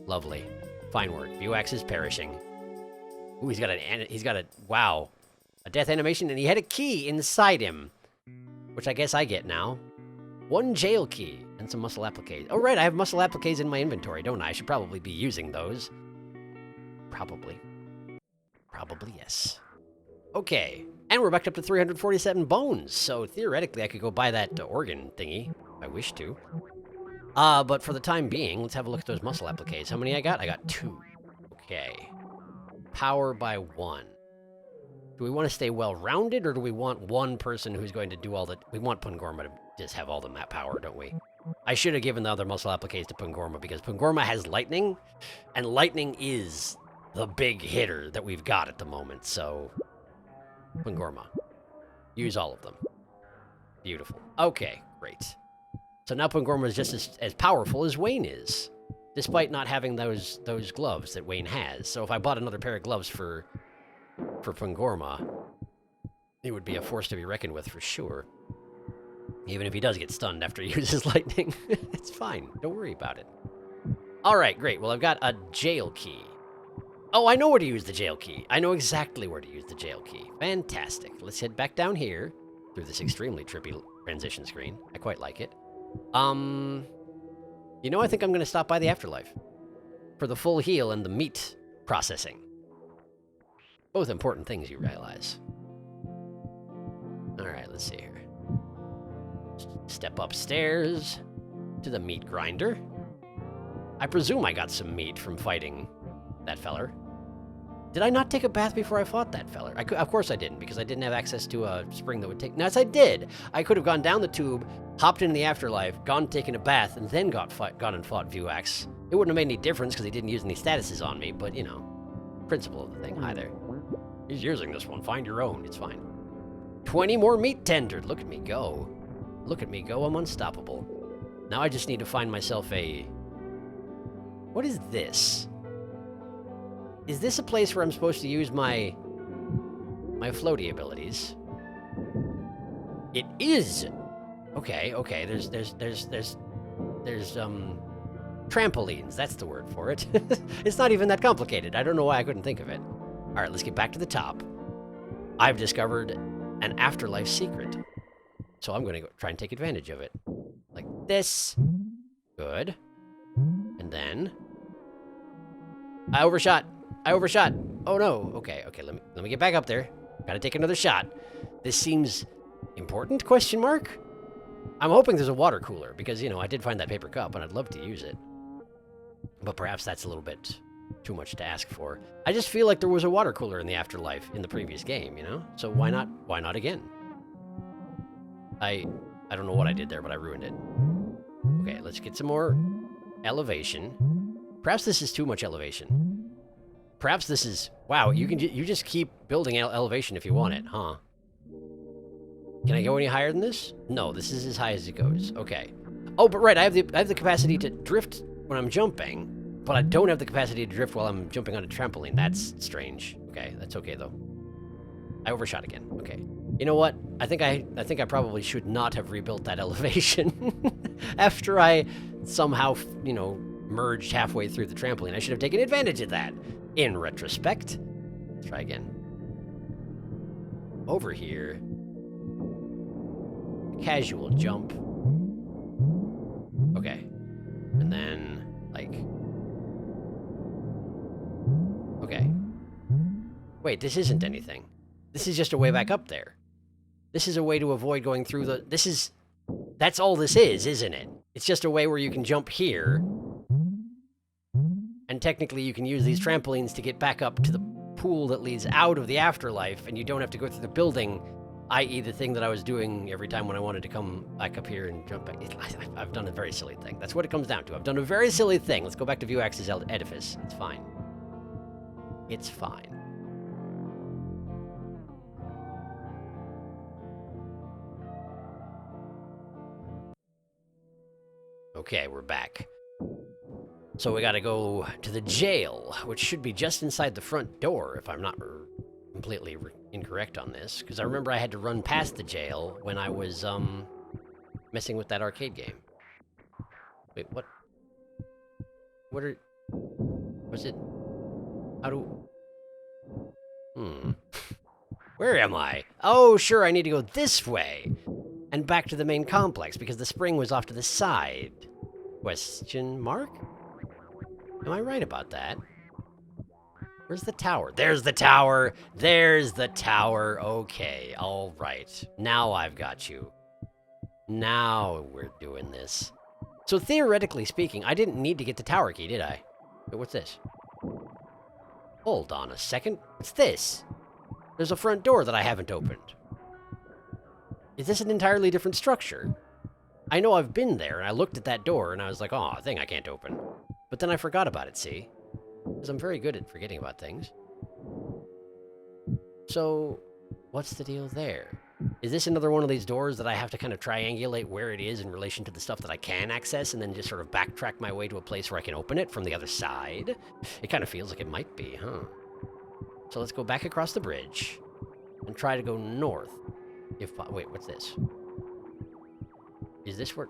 Lovely. Fine work. Vuax is perishing. Ooh, he's got a wow. A death animation, and he had a key inside him. Which I guess I get now. 1 jail key and some muscle appliques. Oh, right, I have muscle appliques in my inventory, don't I? I should probably be using those. Probably. Probably, yes. Okay. And we're back up to 347 bones, so theoretically I could go buy that organ thingy, if I wish to. But for the time being, let's have a look at those muscle appliques. How many I got? I got 2. Okay. Power by 1. Do we want to stay well-rounded, or do we want one person who's going to do all the... We want Pangorma to just have all the map power, don't we? I should have given the other muscle appliques to Pangorma, because Pangorma has lightning, and lightning is the big hitter that we've got at the moment, so... Pangorma. Use all of them. Beautiful. Okay, great. So now Pangorma is just as powerful as Wayne is, despite not having those gloves that Wayne has. So if I bought another pair of gloves for Pangorma, it would be a force to be reckoned with for sure. Even if he does get stunned after he uses lightning. It's fine. Don't worry about it. All right, great. Well, I've got a jail key. Oh, I know where to use the jail key. I know exactly where to use the jail key. Fantastic. Let's head back down here through this extremely trippy transition screen. I quite like it. You know, I think I'm going to stop by the Afterlife for the full heal and the meat processing. Both important things, you realize. All right, let's see here. Step upstairs to the meat grinder. I presume I got some meat from fighting that feller. Did I not take a bath before I fought that feller? Of course I didn't, because I didn't have access to a spring that would take... No, yes, I did! I could have gone down the tube, hopped into the Afterlife, gone taken a bath, and then gone and fought Vuax. It wouldn't have made any difference, because he didn't use any statuses on me, but, you know, principle of the thing. Hi there. He's using this one. Find your own. It's fine. 20 more meat tendered. Look at me go. Look at me go. I'm unstoppable. Now I just need to find myself a... What is this? Is this a place where I'm supposed to use my floaty abilities? It is. Okay. There's trampolines. That's the word for it. It's not even that complicated. I don't know why I couldn't think of it. All right, let's get back to the top. I've discovered an afterlife secret, so I'm going to go try and take advantage of it, like this. Good. And then I overshot. Oh no. Okay. Let me get back up there. Gotta take another shot. This seems important? Question mark? I'm hoping there's a water cooler because, you know, I did find that paper cup and I'd love to use it. But perhaps that's a little bit too much to ask for. I just feel like there was a water cooler in the afterlife in the previous game, you know? So why not again? I don't know what I did there, but I ruined it. Okay, let's get some more elevation. Perhaps this is too much elevation. Perhaps this is... Wow, you just keep building elevation if you want it, huh? Can I go any higher than this? No, this is as high as it goes. Okay. Oh, but right, I have the capacity to drift when I'm jumping, but I don't have the capacity to drift while I'm jumping on a trampoline. That's strange. Okay, that's okay though. I overshot again. Okay. You know what? I think I probably should not have rebuilt that elevation after I somehow, you know, merged halfway through the trampoline. I should have taken advantage of that. In retrospect. Let's try again. Over here. Casual jump. Okay. And then, like... Okay. Wait, this isn't anything. This is just a way back up there. This is a way to avoid going through the... This is... That's all this is, isn't it? It's just a way where you can jump here. And technically you can use these trampolines to get back up to the pool that leads out of the afterlife, and you don't have to go through the building, i.e. the thing that I was doing every time when I wanted to come back up here and jump back. I've done a very silly thing. That's what it comes down to. I've done a very silly thing. Let's go back to Vuax's edifice. It's fine. It's fine. Okay, we're back. So we gotta go to the jail, which should be just inside the front door, if I'm not completely incorrect on this. Because I remember I had to run past the jail when I was, messing with that arcade game. Wait, what? Was it? How do... Where am I? Oh, sure, I need to go this way. And back to the main complex, because the spring was off to the side. Question mark? Am I right about that? Where's the tower? There's the tower! There's the tower! Okay, alright. Now I've got you. Now we're doing this. So theoretically speaking, I didn't need to get the tower key, did I? Wait, what's this? Hold on a second. What's this? There's a front door that I haven't opened. Is this an entirely different structure? I know I've been there, and I looked at that door, and I was like, oh, a thing I can't open. But then I forgot about it, see? Because I'm very good at forgetting about things. So, what's the deal there? Is this another one of these doors that I have to kind of triangulate where it is in relation to the stuff that I can access, and then just sort of backtrack my way to a place where I can open it from the other side? It kind of feels like it might be, huh? So let's go back across the bridge, and try to go north. Wait, what's this? Is this where...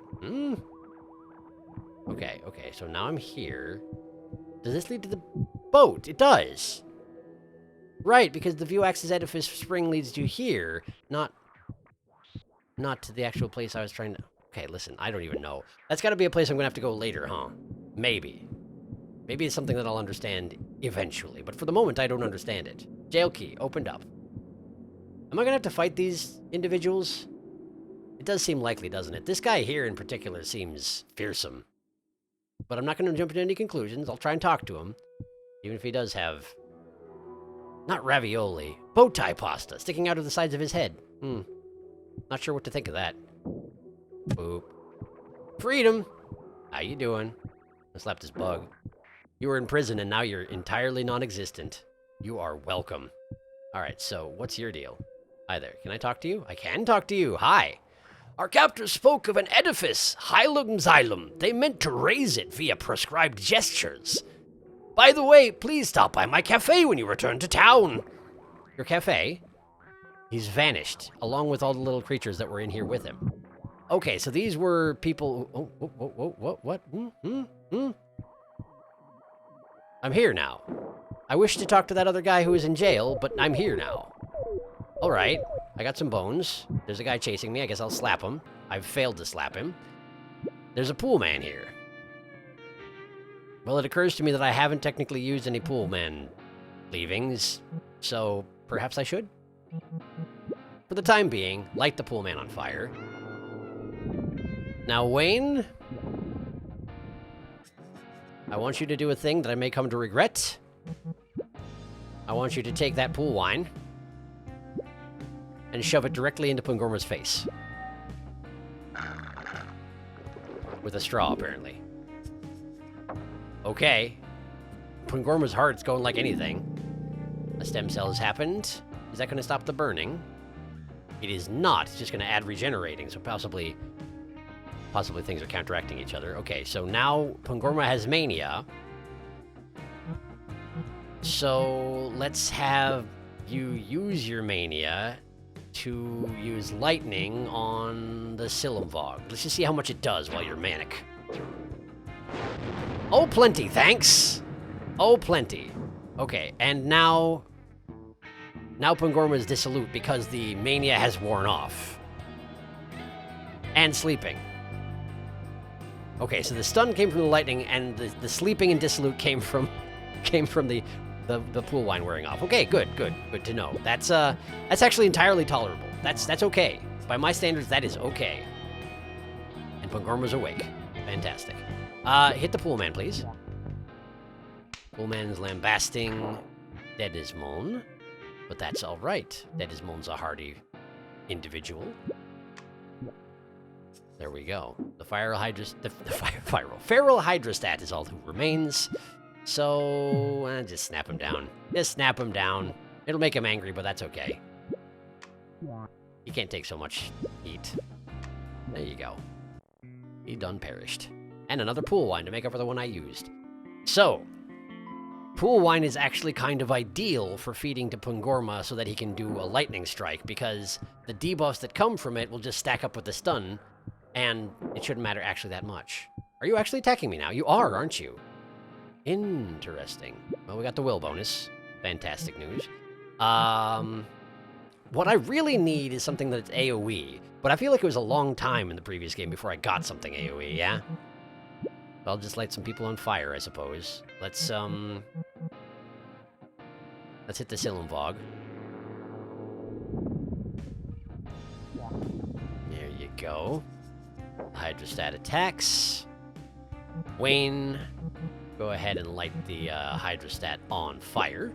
Okay, so now I'm here. Does this lead to the boat? It does! Right, because the Vuax's edifice spring leads you here, not to the actual place I was trying to... Okay, listen, I don't even know. That's gotta be a place I'm gonna have to go later, huh? Maybe. Maybe it's something that I'll understand eventually, but for the moment I don't understand it. Jail key, opened up. Am I gonna have to fight these individuals? It does seem likely, doesn't it? This guy here in particular seems fearsome. But I'm not gonna jump into any conclusions. I'll try and talk to him. Even if he does have... Not ravioli. Bow tie pasta sticking out of the sides of his head. Not sure what to think of that. Boop. Freedom! How you doing? I slapped his bug. You were in prison and now you're entirely non-existent. You are welcome. Alright, so what's your deal? Hi there. Can I talk to you? I can talk to you. Hi. Our captors spoke of an edifice, Hylics Xylem. They meant to raise it via prescribed gestures. By the way, please stop by my cafe when you return to town. Your cafe? He's vanished, along with all the little creatures that were in here with him. Okay, so these were people... What? I'm here now. I wish to talk to that other guy who was in jail, but I'm here now. Alright, I got some bones. There's a guy chasing me. I guess I'll slap him. I've failed to slap him. There's a pool man here. Well, it occurs to me that I haven't technically used any pool man leavings, so perhaps I should? For the time being, light the pool man on fire. Now, Wayne... I want you to do a thing that I may come to regret. I want you to take that pool wine and shove it directly into Pangorma's face. With a straw, apparently. Okay. Pangorma's heart's going like anything. A stem cell has happened. Is that going to stop the burning? It is not. It's just going to add regenerating, so possibly things are counteracting each other. Okay, so now Pangorma has mania. So let's have you use your mania to use lightning on the Silumvog. Let's just see how much it does while you're manic. Oh, plenty, thanks. Oh, plenty. Okay, and now Pangorma is dissolute because the mania has worn off. And sleeping. Okay, so the stun came from the lightning, and the sleeping and dissolute came from the pool wine wearing off. Okay, good to know. That's actually entirely tolerable. That's okay. By my standards, that is okay. And Pangorma's awake. Fantastic. Hit the pool man, please. Pool man's lambasting Dedismon, but that's all right. Dedismon's a hardy individual. There we go. The feral hydrostat is all who remains. So, just snap him down. Just snap him down. It'll make him angry, but that's okay. He can't take so much heat. There you go. He done perished. And another pool wine to make up for the one I used. So, pool wine is actually kind of ideal for feeding to Pangorma so that he can do a lightning strike, because the debuffs that come from it will just stack up with the stun, and it shouldn't matter actually that much. Are you actually attacking me now? You are, aren't you? Interesting. Well, we got the will bonus. Fantastic news. What I really need is something that's AoE, but I feel like it was a long time in the previous game before I got something AoE, yeah? I'll just light some people on fire, I suppose. Let's hit the Silumvog. There you go. Hydrostat attacks. Wayne, go ahead and light the hydrostat on fire.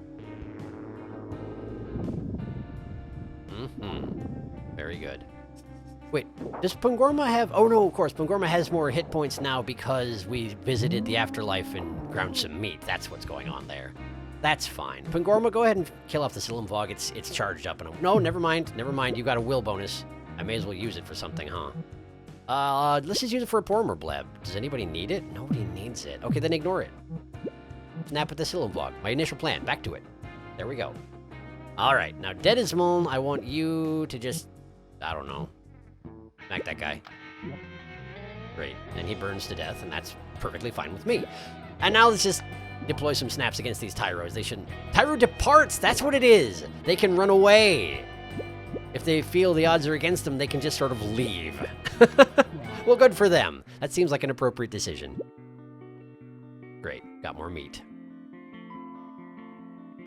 Very good. Wait, does Pangorma have... Oh no, of course, Pangorma has more hit points now because we visited the afterlife and ground some meat. That's what's going on there. That's fine. Pangorma, go ahead and kill off the Silumvog. It's charged up. No, never mind. You got a will bonus. I may as well use it for something, huh? Let's just use it for a Pormer Bleb. Does anybody need it? Nobody needs it. Okay, then ignore it. Snap at the Silumvog. My initial plan. Back to it. There we go. Alright, now Dedismon, I want you to just... I don't know. Smack that guy. Great. And he burns to death, and that's perfectly fine with me. And now let's just deploy some snaps against these Tyros. They shouldn't... Tyro departs! That's what it is! They can run away! If they feel the odds are against them, they can just sort of leave. Well, good for them. That seems like an appropriate decision. Great. Got more meat.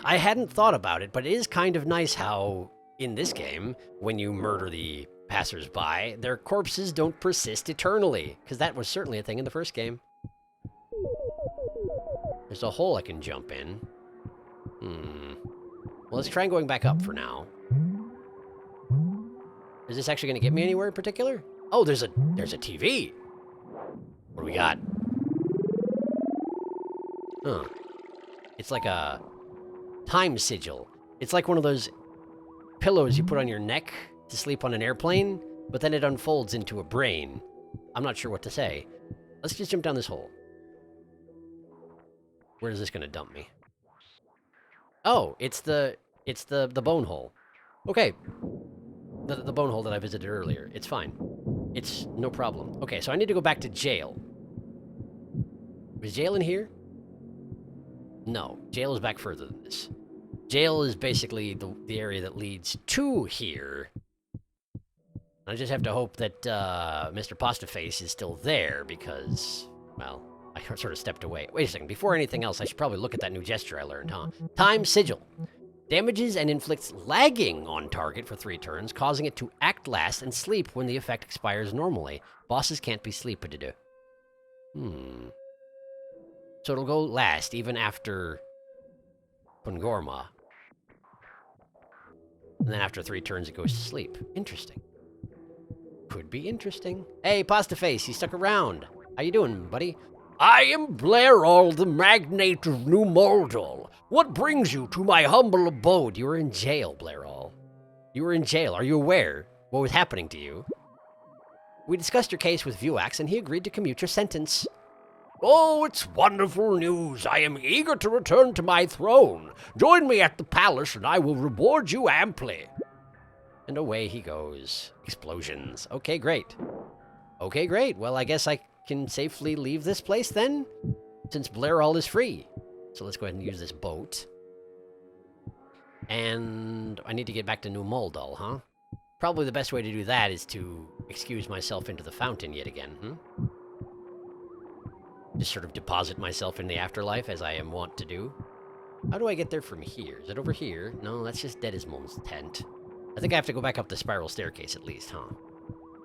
I hadn't thought about it, but it is kind of nice how, in this game, when you murder the passers-by, their corpses don't persist eternally, because that was certainly a thing in the first game. There's a hole I can jump in. Well, let's try going back up for now. Is this actually going to get me anywhere in particular? Oh, there's a TV. What do we got? Huh. It's like a time sigil. It's like one of those pillows you put on your neck to sleep on an airplane, but then it unfolds into a brain. I'm not sure what to say. Let's just jump down this hole. Where is this going to dump me? Oh, it's the bone hole. Okay. The bone hole that I visited earlier. It's fine. It's no problem. Okay, so I need to go back to jail. Was jail in here? No, jail is back further than this. Jail is basically the area that leads to here. I just have to hope that Mr. Pastaface is still there because, well, I sort of stepped away. Wait a second, before anything else, I should probably look at that new gesture I learned, huh? Time Sigil. Damages and inflicts lagging on target for 3 turns, causing it to act last and sleep when the effect expires normally. Bosses can't be sleeped. So it'll go last, even after Pungorma. And then after 3 turns, it goes to sleep. Interesting. Could be interesting. Hey, Pasta Face, you stuck around. How you doing, buddy? I am Blairall, the magnate of New Moldal. What brings you to my humble abode? You were in jail, Blairall. You were in jail. Are you aware what was happening to you? We discussed your case with Vuax, and he agreed to commute your sentence. Oh, it's wonderful news. I am eager to return to my throne. Join me at the palace, and I will reward you amply. And away he goes. Explosions. Okay, great. Okay, great. Well, I guess I can safely leave this place then, since Blairall is free. So let's go ahead and use this boat. And I need to get back to New Moldal, huh? Probably the best way to do that is to excuse myself into the fountain yet again, Just sort of deposit myself in the afterlife, as I am wont to do. How do I get there from here? Is it over here? No, that's just Dedismond's tent. I think I have to go back up the spiral staircase at least, huh?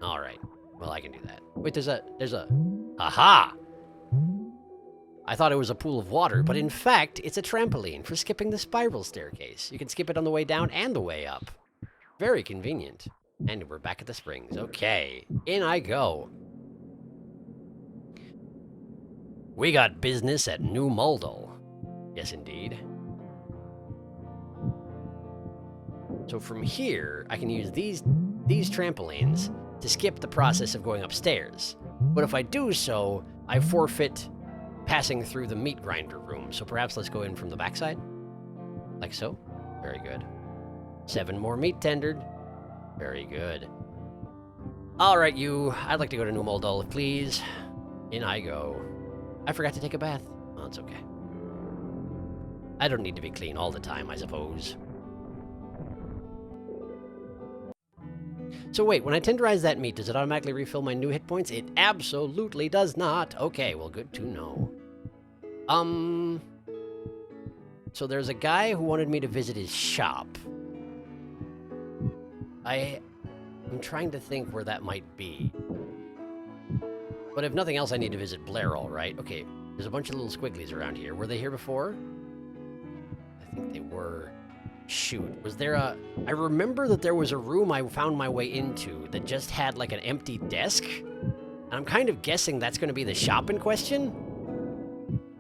Alright. Well, I can do that. Wait, there's a... Aha! I thought it was a pool of water, but in fact, it's a trampoline for skipping the spiral staircase. You can skip it on the way down and the way up. Very convenient. And we're back at the springs. Okay. In I go. We got business at New Moldal. Yes, indeed. So from here, I can use these trampolines to skip the process of going upstairs. But if I do so, I forfeit passing through the meat grinder room. So perhaps let's go in from the backside. Like so. Very good. 7 more meat tendered. Very good. All right, you. I'd like to go to New Moldal, please. In I go. I forgot to take a bath. Oh, it's okay. I don't need to be clean all the time, I suppose. So wait, when I tenderize that meat, does it automatically refill my new hit points? It absolutely does not. Okay, well, good to know. So there's a guy who wanted me to visit his shop. I'm trying to think where that might be. But if nothing else, I need to visit Blairall, right? Okay, there's a bunch of little squigglies around here. Were they here before? I think they were. Shoot, was there a... I remember that there was a room I found my way into that just had like an empty desk. And I'm kind of guessing that's going to be the shop in question.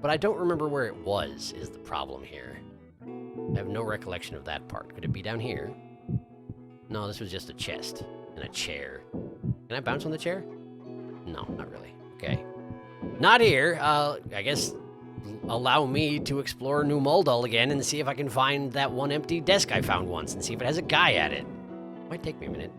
But I don't remember where it was, is the problem here. I have no recollection of that part. Could it be down here? No, this was just a chest and a chair. Can I bounce on the chair? No, not really. Okay. Not here. I guess allow me to explore New Moldal again and see if I can find that one empty desk I found once and see if it has a guy at it. Might take me a minute.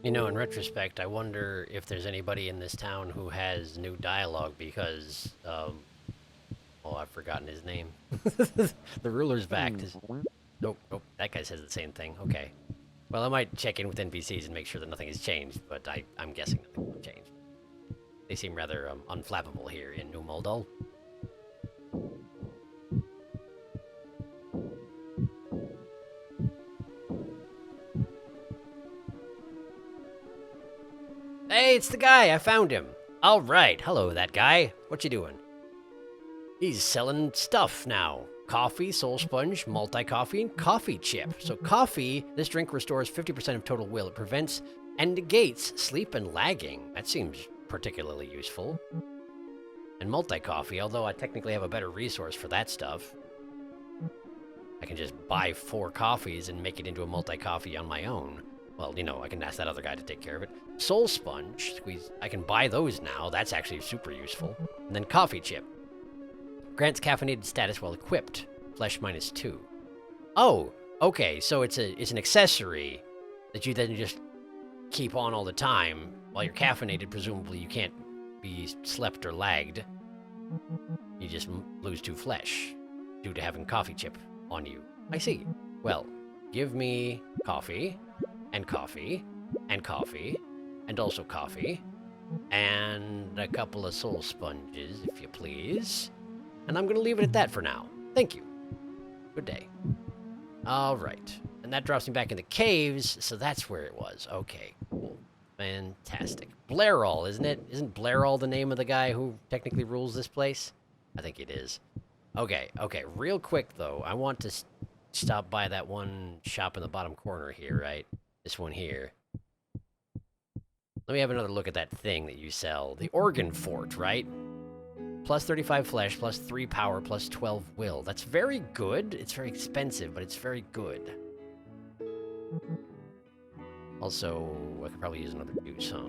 You know, in retrospect, I wonder if there's anybody in this town who has new dialogue because, oh, I've forgotten his name. The ruler's back. Nope, that guy says the same thing. Okay. Well, I might check in with NPCs and make sure that nothing has changed, but I'm guessing nothing will change. They seem rather unflappable here in New Moldal. Hey, it's the guy! I found him! Alright, hello that guy. What you doing? He's selling stuff now. Coffee, soul sponge, multi-coffee, and coffee chip. So coffee, this drink restores 50% of total will. It prevents and negates sleep and lagging. That seems particularly useful. And multi-coffee, although I technically have a better resource for that stuff. I can just buy 4 coffees and make it into a multi-coffee on my own. Well, you know, I can ask that other guy to take care of it. Soul sponge, squeeze. I can buy those now. That's actually super useful. And then coffee chip. Grants caffeinated status while equipped. Flesh -2. Oh, okay. So it's an accessory that you then just keep on all the time. While you're caffeinated, presumably you can't be slept or lagged. You just lose 2 flesh due to having coffee chip on you. I see. Well, give me coffee. And coffee, and coffee, and also coffee, and a couple of soul sponges, if you please. And I'm going to leave it at that for now. Thank you. Good day. All right. And that drops me back in the caves, so that's where it was. Okay, cool. Fantastic. Blairall, isn't it? Isn't Blairall the name of the guy who technically rules this place? I think it is. Okay, real quick, though. I want to stop by that one shop in the bottom corner here, right? This one here. Let me have another look at that thing that you sell. The Organ Fort, right? Plus 35 flesh, plus 3 power, plus 12 will. That's very good. It's very expensive, but it's very good. Also, I could probably use another juice, huh?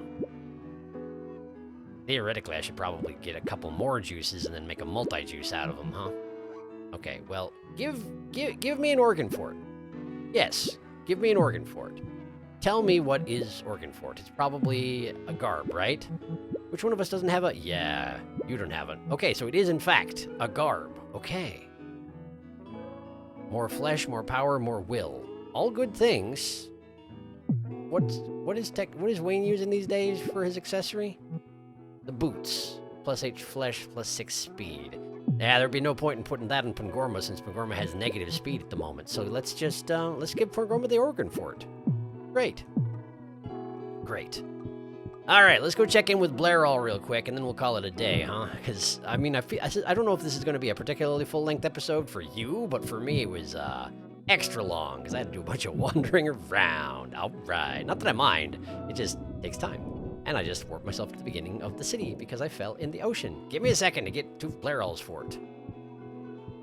Theoretically, I should probably get a couple more juices and then make a multi-juice out of them, huh? Okay, well, give me an Organ Fort. Yes, give me an Organ Fort. Tell me what is Organ Fort. It's probably a garb, right? Which one of us doesn't have a... Yeah, you don't have it. Okay, so it is, in fact, a garb. Okay. More flesh, more power, more will. All good things. What is Wayne using these days for his accessory? The boots. Plus 8 flesh, plus 6 speed. Yeah, there'd be no point in putting that in Pangorma since Pangorma has negative speed at the moment. So let's just, let's give Pangorma the Organ Fort. Great. Great. All right, let's go check in with Blairall real quick, and then we'll call it a day, huh? Because, I mean, I don't know if this is going to be a particularly full-length episode for you, but for me it was, extra long, because I had to do a bunch of wandering around. All right. Not that I mind. It just takes time. And I just warped myself to the beginning of the city because I fell in the ocean. Give me a second to get to Blairall's fort.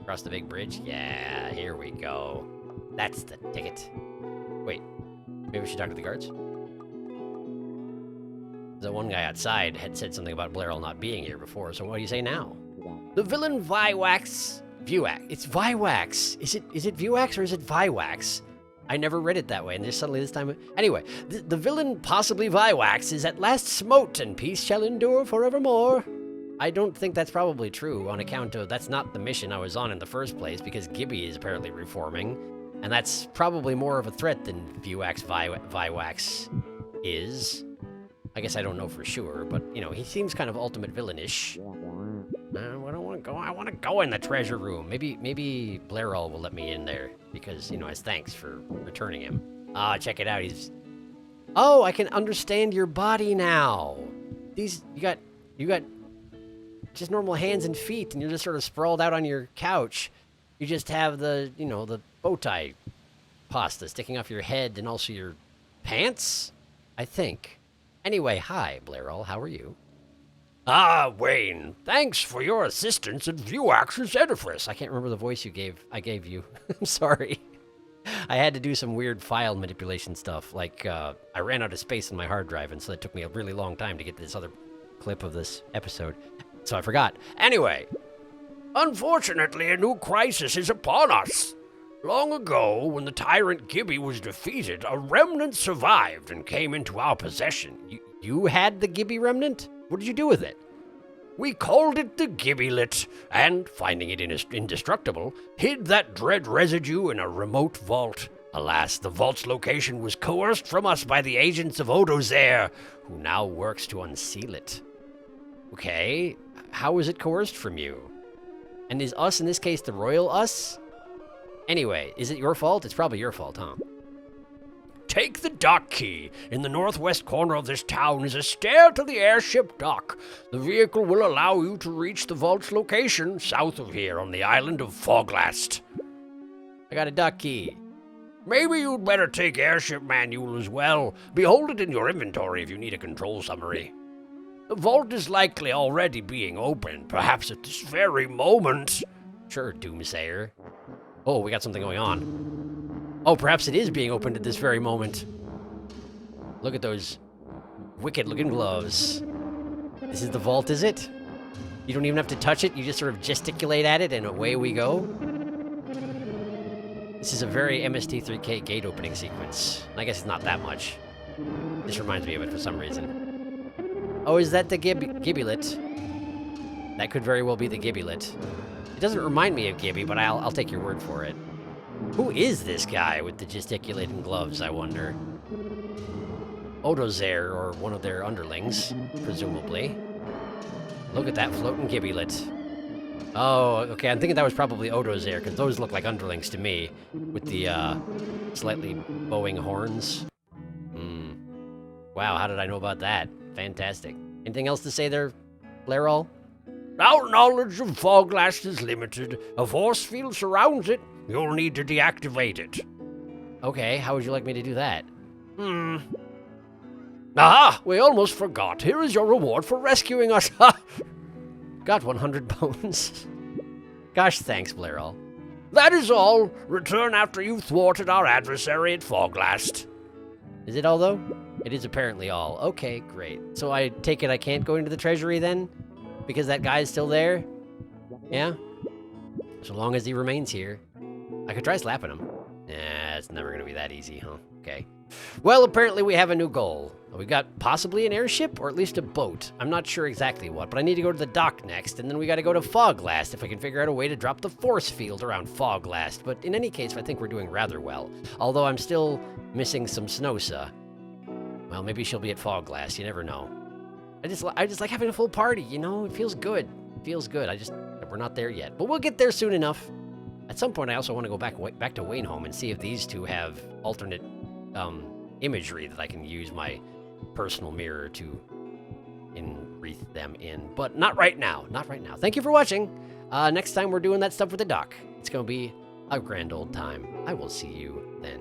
Across the big bridge? Yeah, here we go. That's the ticket. Wait, maybe we should talk to the guards? The one guy outside had said something about Blairall not being here before, so what do you say now? The villain Viwax... Vuax. It's Viwax. Is it Vuax or is it Viwax? I never read it that way, and just suddenly this time... Anyway, the villain, possibly Viwax, is at last smote, and peace shall endure forevermore. I don't think that's probably true, on account of that's not the mission I was on in the first place, because Gibby is apparently reforming, and that's probably more of a threat than Vuax Viwax is. I guess I don't know for sure, but, you know, he seems kind of ultimate villainish. I don't want to go. I want to go in the treasure room. Maybe Blairall will let me in there because, you know, as thanks for returning him. Check it out. Oh, I can understand your body now. You got just normal hands and feet, and you're just sort of sprawled out on your couch. You just have the, you know, the bow tie pasta sticking off your head and also your pants, I think. Anyway, hi, Blairall. How are you? Ah, Wayne, thanks for your assistance at Vuax's edifice. I can't remember the voice I gave you. I'm sorry. I had to do some weird file manipulation stuff. Like, I ran out of space on my hard drive, and so it took me a really long time to get this other clip of this episode. So I forgot. Anyway, unfortunately, a new crisis is upon us. Long ago, when the tyrant Gibby was defeated, a remnant survived and came into our possession. You had the Gibby remnant? What did you do with it? We called it the Gibbylet, and, finding it indestructible, hid that dread residue in a remote vault. Alas, the vault's location was coerced from us by the agents of Odozer, who now works to unseal it. Okay, how was it coerced from you? And is us, in this case, the royal us? Anyway, is it your fault? It's probably your fault, huh? Take the dock key. In the northwest corner of this town is a stair to the airship dock. The vehicle will allow you to reach the vault's location south of here on the island of Foglast. I got a dock key. Maybe you'd better take airship manual as well. Behold it in your inventory if you need a control summary. The vault is likely already being opened, perhaps at this very moment. Sure, Doomsayer. Oh, we got something going on. Oh, perhaps it is being opened at this very moment. Look at those wicked-looking gloves. This is the vault, is it? You don't even have to touch it. You just sort of gesticulate at it, and away we go. This is a very MST3K gate opening sequence. I guess it's not that much. This reminds me of it for some reason. Oh, is that the Gibbylet? That could very well be the Gibbylet. It doesn't remind me of Gibby, but I'll take your word for it. Who is this guy with the gesticulating gloves, I wonder? Odozer, or one of their underlings, presumably. Look at that floating Gibbylet. Oh, okay, I'm thinking that was probably Odo's there, because those look like underlings to me, with the, slightly bowing horns. Hmm. Wow, how did I know about that? Fantastic. Anything else to say there, Lerol? Our knowledge of Foglast is limited. A force field surrounds it. You'll need to deactivate it. Okay, how would you like me to do that? Aha! We almost forgot. Here is your reward for rescuing us. Got 100 bones. Gosh, thanks, Blerol. That is all. Return after you've thwarted our adversary at Foglast. Is it all, though? It is apparently all. Okay, great. So I take it I can't go into the treasury then? Because that guy is still there? Yeah? So long as he remains here. I could try slapping him. Nah, it's never gonna be that easy, huh? Okay. Well, apparently we have a new goal. We got possibly an airship, or at least a boat. I'm not sure exactly what, but I need to go to the dock next, and then we gotta go to Foglast if I can figure out a way to drop the force field around Foglast. But in any case, I think we're doing rather well. Although I'm still missing some Snowsa. Well, maybe she'll be at Foglast, you never know. I just like having a full party, you know? It feels good. It feels good. We're not there yet. But we'll get there soon enough. At some point, I also want to go back to Wayne Home and see if these two have alternate imagery that I can use my personal mirror to wreath them in. But not right now. Not right now. Thank you for watching. Next time we're doing that stuff with the dock. It's going to be a grand old time. I will see you then.